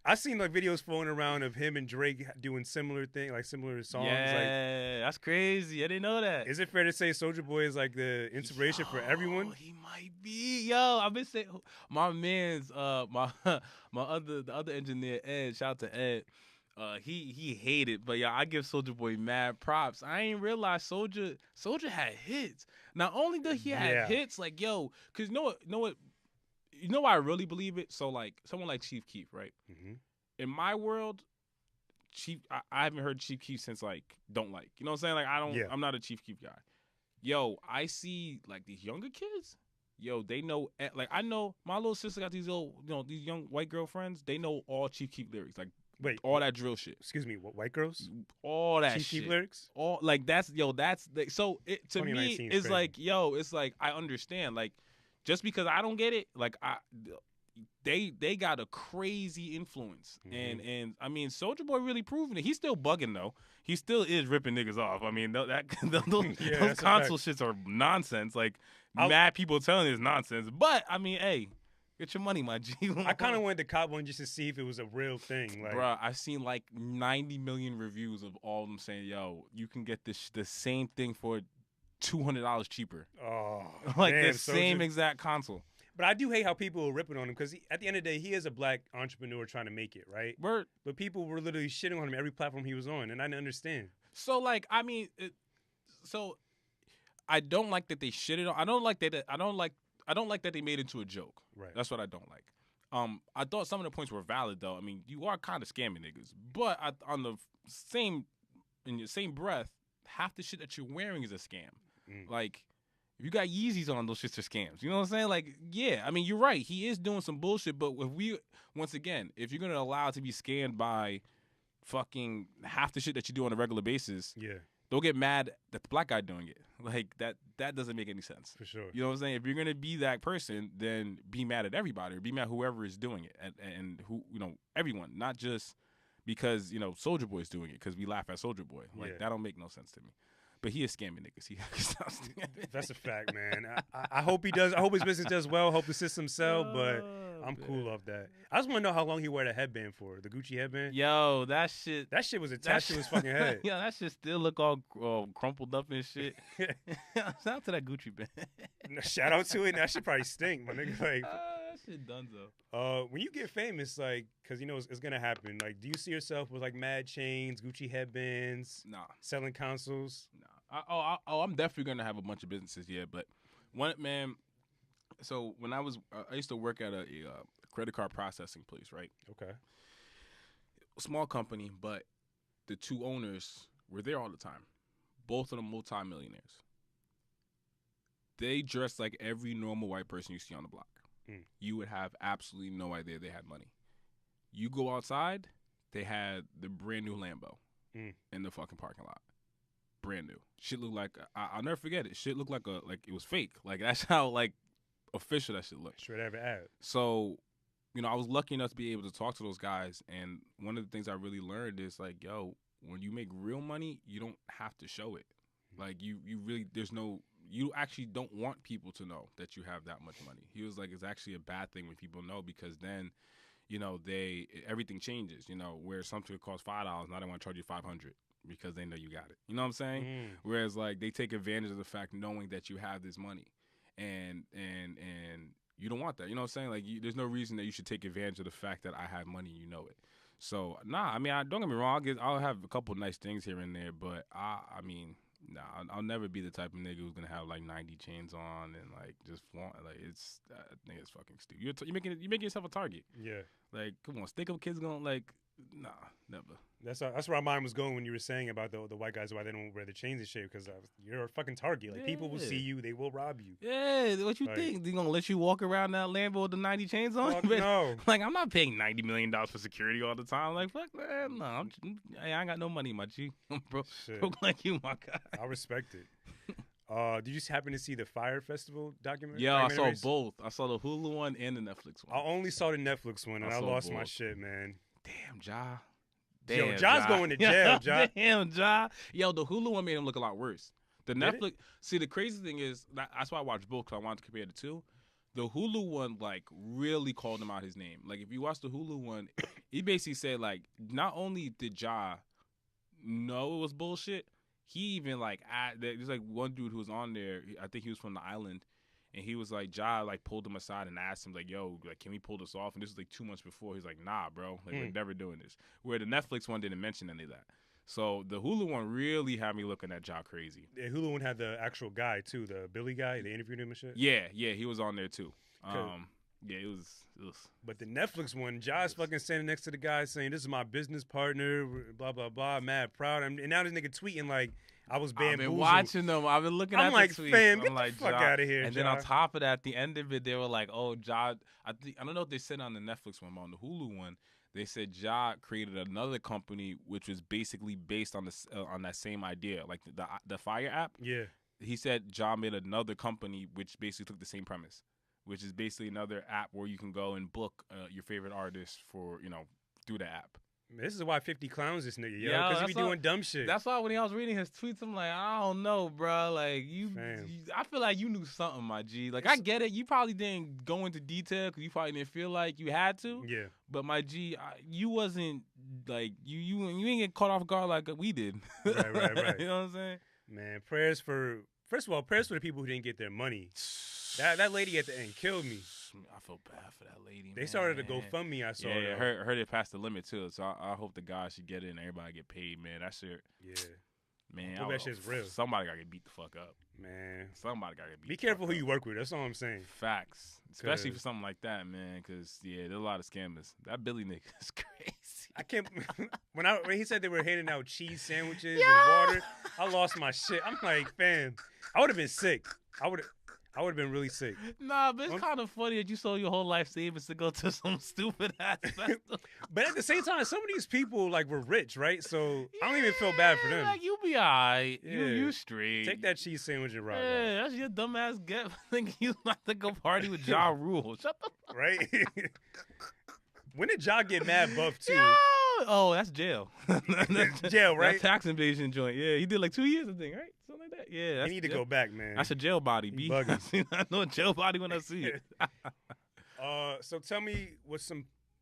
Speaker 1: I seen like videos floating around of him and Drake doing similar similar songs.
Speaker 2: Yeah, that's crazy. I didn't know that.
Speaker 1: Is it fair to say Soulja Boy is like the inspiration for everyone?
Speaker 2: He might be. Yo, I've been saying my man's the other engineer Ed. Shout out to Ed. He hated, but yeah, I give Soulja Boy mad props. I ain't realized Soulja had hits. Not only did he have hits, like yo, cause you know why I really believe it. So like someone like Chief Keef, right?
Speaker 1: Mm-hmm.
Speaker 2: In my world, Chief, I haven't heard Chief Keef since like Don't Like. You know what I'm saying? Like I'm not a Chief Keef guy. Yo, I see like these younger kids. Yo, they know like I know my little sister got these these young white girlfriends. They know all Chief Keef lyrics. Like.
Speaker 1: Wait,
Speaker 2: all that drill shit.
Speaker 1: Excuse me, what, white girls?
Speaker 2: All that
Speaker 1: Chief
Speaker 2: shit.
Speaker 1: Keef lyrics?
Speaker 2: All like so it to me it's like it's like I understand like just because I don't get it like they got a crazy influence and I mean Soulja Boy really proving it. He's still bugging though. He still is ripping niggas off. I mean those console shits are nonsense. Like mad people telling it's nonsense. But I mean, hey. Get your money, my G.
Speaker 1: I kind of wanted to cop one just to see if it was a real thing. Like,
Speaker 2: bruh, I've seen like 90 million reviews of all of them saying, yo, you can get the same thing for $200 cheaper.
Speaker 1: Oh,
Speaker 2: like the same exact console.
Speaker 1: But I do hate how people are ripping on him because at the end of the day, he is a black entrepreneur trying to make it, right?
Speaker 2: Word.
Speaker 1: But people were literally shitting on him every platform he was on, and I didn't understand.
Speaker 2: So, like, I mean, I don't like that they shitted on. I don't like that they made it into a joke.
Speaker 1: Right.
Speaker 2: That's what I don't like. I thought some of the points were valid though. I mean, you are kind of scamming niggas, but in your same breath, half the shit that you're wearing is a scam. Like, if you got Yeezys on, those shits are scams. You know what I'm saying? Like, yeah. I mean, you're right. He is doing some bullshit, but if you're gonna allow it to be scanned by fucking half the shit that you do on a regular basis, don't get mad that the black guy doing it. Like, that doesn't make any sense.
Speaker 1: For sure.
Speaker 2: You know what I'm saying? If you're going to be that person, then be mad at everybody or be mad at whoever is doing it and who, everyone, not just because, Soulja Boy is doing it because we laugh at Soulja Boy. Like, that don't make no sense to me. But he is scamming niggas. He stops
Speaker 1: That's a fact, man. I hope he does. I hope his business does well. I hope the system sell, but I'm cool off that. I just want to know how long he wore the headband for, the Gucci headband.
Speaker 2: Yo, that shit
Speaker 1: was attached to his fucking head.
Speaker 2: Yo, that shit still look all crumpled up and shit. Shout out to that Gucci band.
Speaker 1: Shout out to it. That shit probably stink, my nigga. Like,
Speaker 2: that shit done though.
Speaker 1: When you get famous, like, because it's gonna happen. Like, do you see yourself with like mad chains, Gucci headbands, selling consoles?
Speaker 2: Nah. I'm definitely gonna have a bunch of businesses, but so when I used to work at a credit card processing place, right?
Speaker 1: Okay.
Speaker 2: Small company, but the two owners were there all the time. Both of them multimillionaires. They dressed like every normal white person you see on the block. You would have absolutely no idea they had money. You go outside, they had the brand new Lambo in the fucking parking lot. Brand new. Shit looked like I'll never forget it. Shit looked like it was fake. Like that's how like official that shit looked.
Speaker 1: Straight out of an ad.
Speaker 2: So, I was lucky enough to be able to talk to those guys, and one of the things I really learned is like, yo, when you make real money, you don't have to show it. Like you really you actually don't want people to know that you have that much money. He was like, it's actually a bad thing when people know because then, everything changes. Where something could cost $5, now they want to charge you $500. Because they know you got it. You know what I'm saying? Whereas like they take advantage of the fact knowing that you have this money, and you don't want that. You know what I'm saying? Like there's no reason that you should take advantage of the fact that I have money. You know it. So I mean, don't get me wrong. I'll have a couple nice things here and there, but I'll never be the type of nigga who's gonna have like 90 chains on and like just flaunt. Like I think it's fucking stupid. You're making yourself a target.
Speaker 1: Yeah.
Speaker 2: Like come on, stick up kids gonna like. Nah, never.
Speaker 1: That's where my mind was going when you were saying about the white guys, why they don't wear the chains and shit, because you're a fucking target. Like, people will see you, they will rob you.
Speaker 2: Yeah, what you think? They gonna let you walk around that Lambo with the 90 chains on?
Speaker 1: Fuck no.
Speaker 2: Like, I'm not paying $90 million for security all the time. Like, fuck that. No, I ain't got no money, my G. I'm broke like you, my guy.
Speaker 1: I respect it. Did you happen to see the Fire Festival documentary?
Speaker 2: Yeah, I saw both. I saw the Hulu one and the Netflix one.
Speaker 1: I only saw the Netflix one, and I lost my shit, man.
Speaker 2: Damn, Ja.
Speaker 1: Yo, Ja's going to jail, Ja.
Speaker 2: Damn, Ja. Yo, the Hulu one made him look a lot worse. The Netflix. See, the crazy thing is, that's why I watched both, because I wanted to compare the two. The Hulu one, like, really called him out his name. Like, if you watch the Hulu one, he basically said, like, not only did Ja know it was bullshit, he even, like, there's, like, one dude who was on there, I think he was from the island, and he was like, Ja, like, pulled him aside and asked him, like, yo, like, can we pull this off? And this was, like, 2 months before. He's like, nah, bro. Like, we're never doing this. Where the Netflix one didn't mention any of that. So the Hulu one really had me looking at Ja crazy.
Speaker 1: The Hulu one had the actual guy, too, the Billy guy. They interviewed him and shit?
Speaker 2: Yeah, he was on there, too. Yeah, it was.
Speaker 1: But the Netflix one, Ja's fucking standing next to the guy saying, this is my business partner, blah, blah, blah, mad proud. And now this nigga tweeting, like, I was bamboozled.
Speaker 2: I've been watching them. I've been looking at
Speaker 1: like,
Speaker 2: the tweets.
Speaker 1: fam,
Speaker 2: I'm
Speaker 1: get
Speaker 2: like,
Speaker 1: the fuck out of here,
Speaker 2: And
Speaker 1: Ja.
Speaker 2: then on top of that, at the end of it, they were like, oh, Ja. I don't know if they said on the Netflix one, but on the Hulu one, they said Ja created another company which was basically based on on that same idea, like the Fire app.
Speaker 1: Yeah.
Speaker 2: He said Ja made another company which basically took the same premise, which is basically another app where you can go and book your favorite artist for, through the app.
Speaker 1: This is why 50 clowns this nigga, yo, because he be doing dumb shit.
Speaker 2: That's why when I was reading his tweets, I'm like, I don't know, bro. Like, I feel like you knew something, my G. Like, I get it. You probably didn't go into detail because you probably didn't feel like you had to.
Speaker 1: Yeah.
Speaker 2: But my G, you wasn't, like, you ain't get caught off guard like we did.
Speaker 1: Right.
Speaker 2: You know what I'm saying?
Speaker 1: Man, prayers for the people who didn't get their money. That lady at the end killed me.
Speaker 2: I feel bad for that lady.
Speaker 1: They started to GoFundMe. I saw.
Speaker 2: Yeah, heard it passed the limit too. So I hope the guys should get it and everybody get paid, man. That shit.
Speaker 1: Yeah.
Speaker 2: Man,
Speaker 1: that shit's real.
Speaker 2: Somebody gotta get beat the fuck up.
Speaker 1: Man,
Speaker 2: somebody gotta get beat.
Speaker 1: Be careful who you work with. That's all I'm saying.
Speaker 2: Facts, especially for something like that, man. Because there's a lot of scammers. That Billy nigga is crazy.
Speaker 1: I can't. When he said they were handing out cheese sandwiches and water, I lost my shit. I'm like, fam, I would have been sick. I would have been really sick.
Speaker 2: Nah, but it's kind of funny that you sold your whole life savings to go to some stupid ass festival.
Speaker 1: But at the same time, some of these people were rich, right? So I don't even feel bad for them.
Speaker 2: Like, you be all right. Yeah. You straight.
Speaker 1: Take that cheese sandwich and rock.
Speaker 2: Yeah, that's your dumb ass get. Thinking you about to go party with Ja Rule. Shut the fuck.
Speaker 1: Right? When did Ja get mad buff too?
Speaker 2: Yo! Oh, that's jail.
Speaker 1: Jail, right?
Speaker 2: That's tax invasion joint. Yeah, he did like 2 years, I think, right? Something like that. Yeah, that's
Speaker 1: he need to go back, man.
Speaker 2: That's a jail body, B. I know a jail body when I see it.
Speaker 1: So tell me, what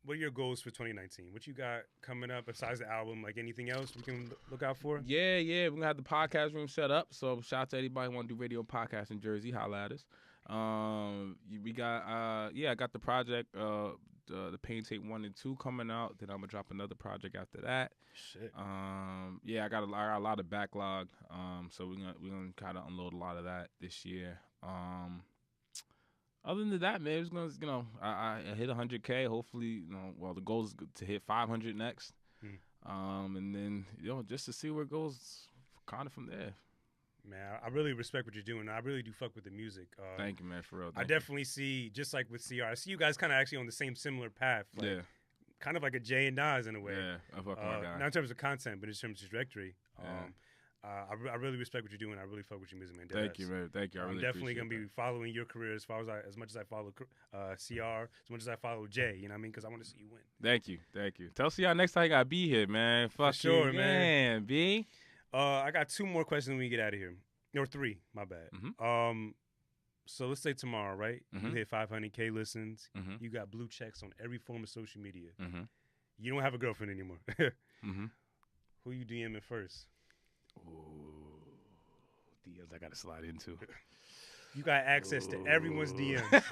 Speaker 1: are your goals for 2019? What you got coming up besides the album? Like, anything else we can look out for?
Speaker 2: Yeah, we're gonna have the podcast room set up. So shout out to anybody who want to do radio podcast in Jersey. Holla at us. We got I got the project the Pain Tape 1 and 2 coming out. Then I'm gonna drop another project after that.
Speaker 1: Shit.
Speaker 2: I got a lot of backlog. So we're gonna kind of unload a lot of that this year. Other than that, man, it's gonna I hit 100K. Hopefully, the goal is to hit 500 next. And then just to see where it goes, kind of from there.
Speaker 1: Man, I really respect what you're doing. I really do fuck with the music.
Speaker 2: Thank you, man, for real.
Speaker 1: I definitely see, just like with CR, I see you guys kind of actually on the same similar path. Like, kind of like a Jay and Nas in a way.
Speaker 2: Yeah, I fuck my guy.
Speaker 1: Not in terms of content, but in terms of trajectory. I really respect what you're doing. I really fuck with your music, man.
Speaker 2: Thank you, man. Thank you. I really
Speaker 1: I'm definitely going to be following your career as much as I follow CR, as much as I follow Jay, you know what I mean? Because I want to see you win.
Speaker 2: Thank you. Tell CR next time you got to be here, man. Fuck
Speaker 1: For sure,
Speaker 2: you,
Speaker 1: man.
Speaker 2: B.
Speaker 1: I got 2 more questions when we get out of here. Or 3, my bad.
Speaker 2: Mm-hmm.
Speaker 1: So let's say tomorrow, right? You hit 500K listens. You got blue checks on every form of social media. You don't have a girlfriend anymore. Who you DMing first?
Speaker 2: Ooh, DMs I got to slide into.
Speaker 1: You got access to everyone's DMs.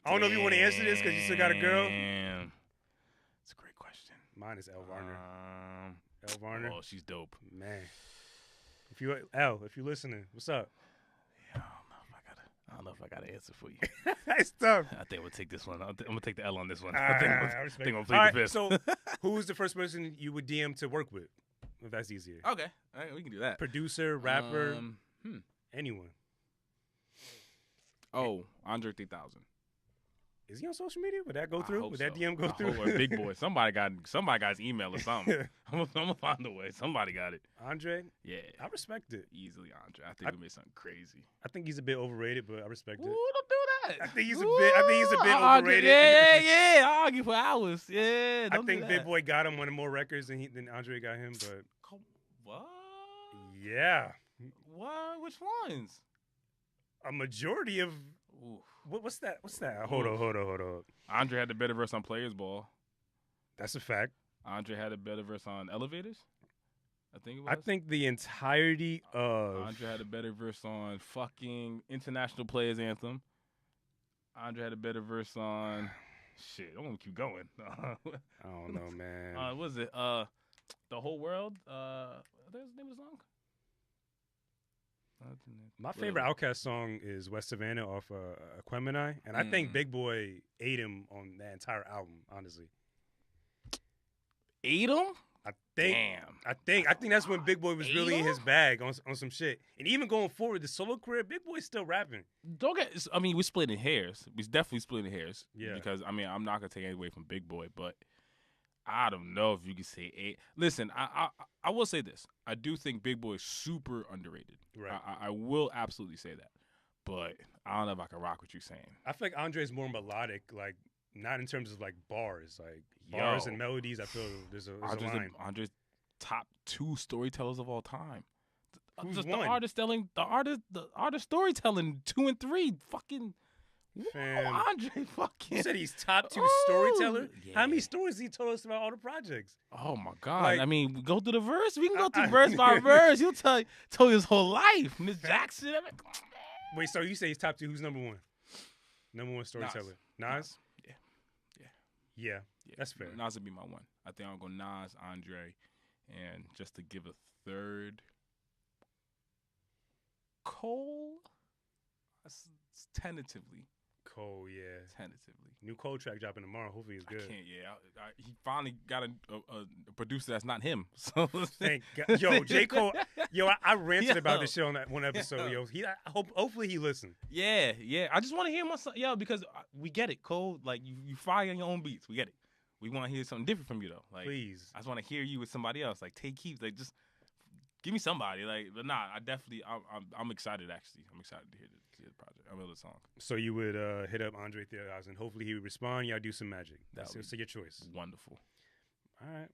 Speaker 1: I don't know if you want to answer this because you still got a girl.
Speaker 2: It's a great question.
Speaker 1: Mine is Elle Varner. Elle Varner.
Speaker 2: Oh, she's dope.
Speaker 1: Man. If you're listening, what's up?
Speaker 2: Yeah, I don't know if I got an answer for you.
Speaker 1: That's tough.
Speaker 2: I think we'll take this one. I'm gonna take the L on this one.
Speaker 1: I
Speaker 2: think I'm gonna plead the fifth.
Speaker 1: So, who's the first person you would DM to work with? If that's easier.
Speaker 2: Okay, all right, we can do that.
Speaker 1: Producer, rapper, anyone.
Speaker 2: Oh, Andre 3000.
Speaker 1: Is he on social media? Would that go through? Would that DM go
Speaker 2: I
Speaker 1: through?
Speaker 2: hope Big boy. Somebody got his email or something. I'm gonna find a way. Somebody got it.
Speaker 1: Andre?
Speaker 2: Yeah.
Speaker 1: I respect it.
Speaker 2: Easily Andre. I think we made something crazy.
Speaker 1: I think he's a bit overrated, but I respect it.
Speaker 2: Ooh, don't do that.
Speaker 1: I think he's a bit overrated.
Speaker 2: Yeah. I'll argue for hours. Yeah.
Speaker 1: I think Big Boy got him one more records than Andre got him, but
Speaker 2: what?
Speaker 1: Yeah.
Speaker 2: What? Which ones?
Speaker 1: A majority of what's that? Hold on.
Speaker 2: Andre had the better verse on Players Ball.
Speaker 1: That's a fact.
Speaker 2: Andre had a better verse on Elevators. I think it was.
Speaker 1: I think the entirety of
Speaker 2: Andre had a better verse on fucking International Players Anthem. Andre had a better verse on shit. I'm gonna keep going.
Speaker 1: I don't know, man.
Speaker 2: What was it? The Whole World. There's the name of the song.
Speaker 1: My favorite Outkast song is West Savannah off Aquemini, and I think Big Boy ate him on that entire album. Honestly,
Speaker 2: ate him?
Speaker 1: I think.
Speaker 2: Damn.
Speaker 1: I think that's when Big Boy was really in his bag on some shit. And even going forward, the solo career, Big Boy's still rapping.
Speaker 2: We're splitting hairs. We're definitely splitting hairs.
Speaker 1: Yeah.
Speaker 2: Because I'm not gonna take anything away from Big Boy, but I don't know if you can say eight. Listen, I will say this. I do think Big Boy is super underrated.
Speaker 1: Right.
Speaker 2: I will absolutely say that. But I don't know if I can rock what you're saying.
Speaker 1: I feel like Andre's more melodic, like not in terms of like bars, bars and melodies. I feel there's a line.
Speaker 2: Andre's top 2 storytellers of all time.
Speaker 1: Who's
Speaker 2: just
Speaker 1: one?
Speaker 2: the artist storytelling 2 and 3. Fucking.
Speaker 1: Fam.
Speaker 2: Andre fucking.
Speaker 1: You said he's top 2 storyteller? Yeah. How many stories he told us about all the projects?
Speaker 2: Oh, my God.
Speaker 1: Like,
Speaker 2: I mean, go through the verse. We can go through verse by verse. He'll tell you his whole life. Miss Jackson. I mean,
Speaker 1: wait, so you say he's top 2. Who's number 1? Number 1 storyteller. Nas? Yeah. That's fair.
Speaker 2: Nas would be my one. I think I'll go Nas, Andre, and just to give a third, Cole. That's tentatively.
Speaker 1: Cole, yeah.
Speaker 2: Tentatively.
Speaker 1: New Cole track dropping tomorrow. Hopefully it's good.
Speaker 2: I can't, he finally got a producer that's not him. So
Speaker 1: thank God. Yo, J. Cole. Yo, I ranted about this shit on that one episode. Yo, hopefully he listened.
Speaker 2: Yeah. I just want to hear my son. Yo, because we get it, Cole. Like you fire on your own beats. We get it. We want to hear something different from you though. Like,
Speaker 1: please.
Speaker 2: I just want to hear you with somebody else. Like take keeps. Like just give me somebody. Like, but nah. I'm excited actually. I'm excited to hear the project. I love the song.
Speaker 1: So you would hit up Andre 3000. Hopefully he would respond. Y'all do some magic. That's your choice.
Speaker 2: Wonderful.
Speaker 1: All right.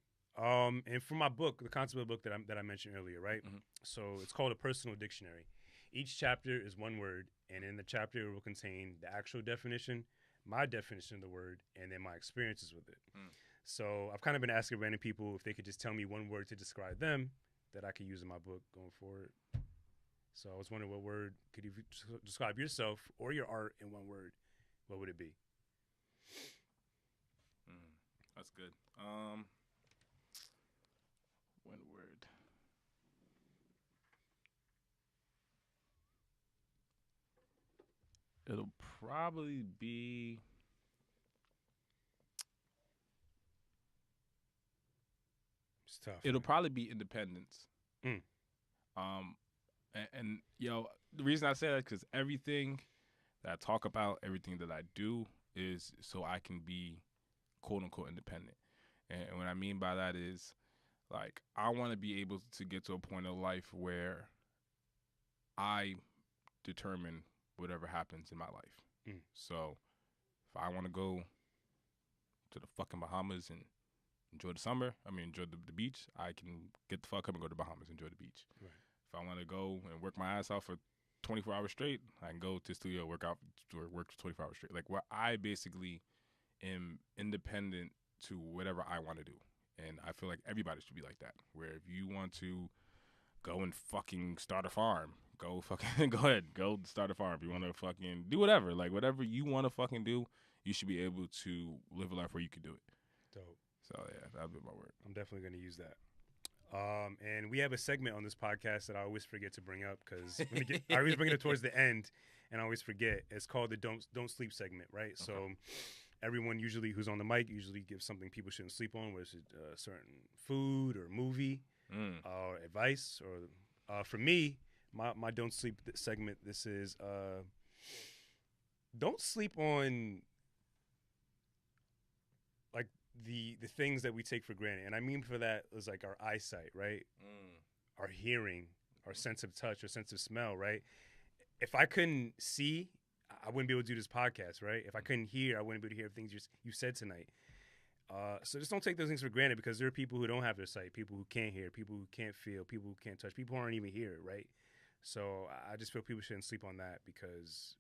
Speaker 1: And for my book, the concept of the book that I mentioned earlier, right? Mm-hmm. So it's called A Personal Dictionary. Each chapter is one word, and in the chapter it will contain the actual definition, my definition of the word, and then my experiences with it. So I've kind of been asking random people if they could just tell me one word to describe them that I could use in my book going forward. So I was wondering, what word could you describe yourself or your art in one word? What would it be?
Speaker 2: That's good. One word. It'll probably be.
Speaker 1: It's tough.
Speaker 2: It'll probably be independence. And yo, the reason I say that is because everything that I talk about, everything that I do is so I can be quote unquote independent. And what I mean by that is, like, I want to be able to get to a point of life where I determine whatever happens in my life. So if I want to go to the fucking Bahamas and enjoy the summer, enjoy the beach, I can get the fuck up and go to the Bahamas, enjoy the beach.
Speaker 1: Right.
Speaker 2: If I want to go and work my ass off for 24 hours straight, I can go to the studio, work for 24 hours straight. Like, where I basically am independent to whatever I want to do. And I feel like everybody should be like that, where if you want to go and fucking start a farm, go ahead, go start a farm. If you want to fucking do whatever, like whatever you want to fucking do, you should be able to live a life where you can do it.
Speaker 1: Dope.
Speaker 2: So yeah, that'll be my word.
Speaker 1: I'm definitely going to use that. And we have a segment on this podcast that I always forget to bring up because I always bring it towards the end. and I always forget. It's called the Don't Sleep segment, right? Okay. So everyone usually who's on the mic usually gives something people shouldn't sleep on, whether it's a certain food or movie or advice. Or for me, my Don't Sleep segment, this is don't sleep on like the things that we take for granted. And I mean for that is like our eyesight, right? Our hearing, our sense of touch, our sense of smell, right? If I couldn't see, I wouldn't be able to do this podcast, right? If I couldn't hear, I wouldn't be able to hear things you said tonight. So just don't take those things for granted, because there are people who don't have their sight, people who can't hear, people who can't feel, people who can't touch, people who aren't even here, right? So I just feel people shouldn't sleep on that, because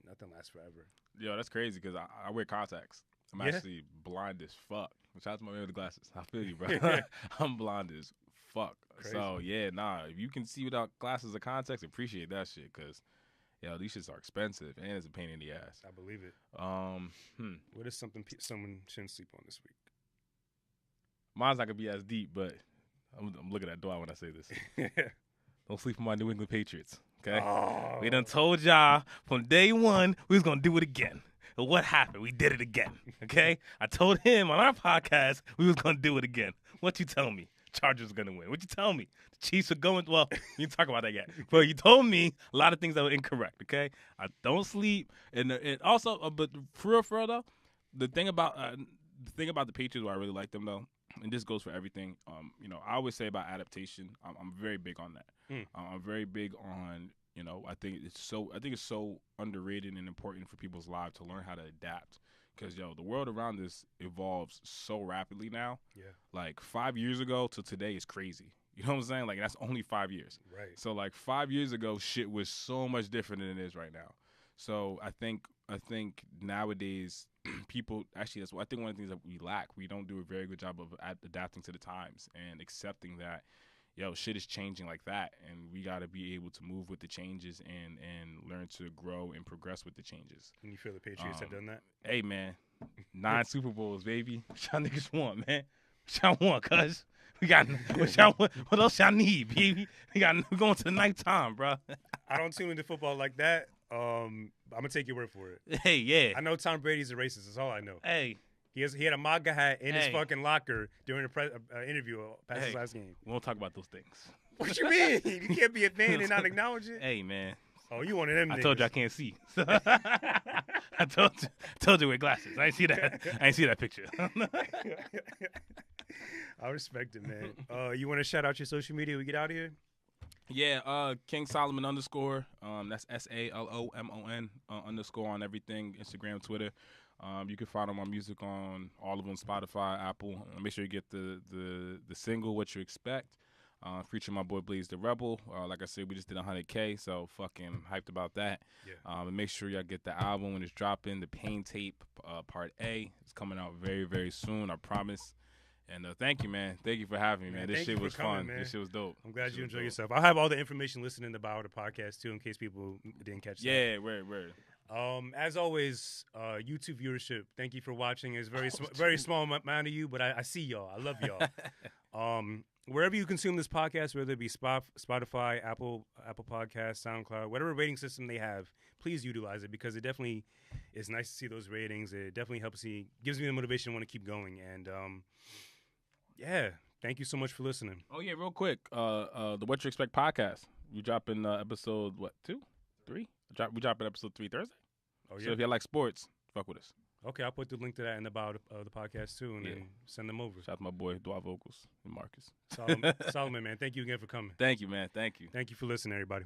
Speaker 1: nothing lasts forever.
Speaker 2: Yo, that's crazy, because I wear contacts. I'm actually blind as fuck. Shout out to my man with the glasses. I feel you, bro. I'm blind as fuck. Crazy. So, yeah, if you can see without glasses or contacts, appreciate that shit, because, yo, these shits are expensive, and it's a pain in the ass.
Speaker 1: I believe it. What is something someone shouldn't sleep on this week?
Speaker 2: Mine's not going to be as deep, but I'm looking at Dwight when I say this. Don't sleep on my New England Patriots, okay? Oh. We done told y'all from day one we was going to do it again. And what happened? We did it again, okay? I told him on our podcast we was going to do it again. What you tell me? Chargers are going to win. What you tell me? The Chiefs are going – well, we didn't talk about that yet. But you told me a lot of things that were incorrect, okay? I don't sleep. And also, but for real, though, the thing about the Patriots where I really like them, though, and this goes for everything, I always say about adaptation, I'm very big on that. I'm very big on, I think it's so underrated and important for people's lives to learn how to adapt. Because, the world around us evolves so rapidly now. Yeah. Like 5 years ago to today is crazy. You know what I'm saying? Like, that's only 5 years. Right. So, like, 5 years ago, shit was so much different than it is right now. So, I think nowadays, people – actually, I think one of the things that we lack, we don't do a very good job of adapting to the times and accepting that, shit is changing like that, and we got to be able to move with the changes and learn to grow and progress with the changes.
Speaker 1: And you feel the Patriots have done that?
Speaker 2: Hey, man, 9 Super Bowls, baby. What y'all niggas want, man? What y'all want, cuz? We got what else y'all need, baby? We're going to the nighttime, bro.
Speaker 1: I don't tune into football like that. I'm gonna take your word for it.
Speaker 2: Hey, yeah.
Speaker 1: I know Tom Brady's a racist. That's all I know.
Speaker 2: Hey.
Speaker 1: He had a MAGA hat in his fucking locker during an interview past his last game.
Speaker 2: We won't talk about those things.
Speaker 1: What you mean? You can't be a fan and not acknowledge it?
Speaker 2: Hey, man.
Speaker 1: Oh, you one of them niggas.
Speaker 2: I told you I can't see. I told you with glasses. I ain't see that picture.
Speaker 1: I respect it, man. You want to shout out your social media? We get out of here?
Speaker 2: Yeah, King Solomon _ that's SALOMON _ on everything, Instagram, Twitter. You can find my music on all of them, Spotify, Apple. Make sure you get the single, What You Expect, featuring my boy Blaze the Rebel. Like I said, we just did 100K, so fucking hyped about that. Yeah. And make sure y'all get the album when it's dropping. The Pain Tape Part A is coming out very, very soon, I promise. And thank you, man. Thank you for having me, man. This shit was fun. This shit was dope.
Speaker 1: I'm glad you enjoyed yourself. I'll have all the information listed in the bio of the podcast, too, in case people didn't catch that.
Speaker 2: Yeah, word.
Speaker 1: As always, YouTube viewership, thank you for watching. It's very small amount of you, but I see y'all. I love y'all. Wherever you consume this podcast, whether it be Spotify, Apple Podcasts, SoundCloud, whatever rating system they have, please utilize it, because it definitely is nice to see those ratings. It definitely gives me the motivation to want to keep going. And yeah, thank you so much for listening.
Speaker 2: Oh yeah, real quick, the What You Expect podcast. We dropping episode 2, 3? We dropping episode 3 Thursday. Oh yeah. So if you like sports, fuck with us.
Speaker 1: Okay, I'll put the link to that in the bio of the podcast too, and then send them over.
Speaker 2: Shout out to my boy Dwight Vocals and Marcus.
Speaker 1: Solomon, man, thank you again for coming.
Speaker 2: Thank you, man. Thank you.
Speaker 1: Thank you for listening, everybody.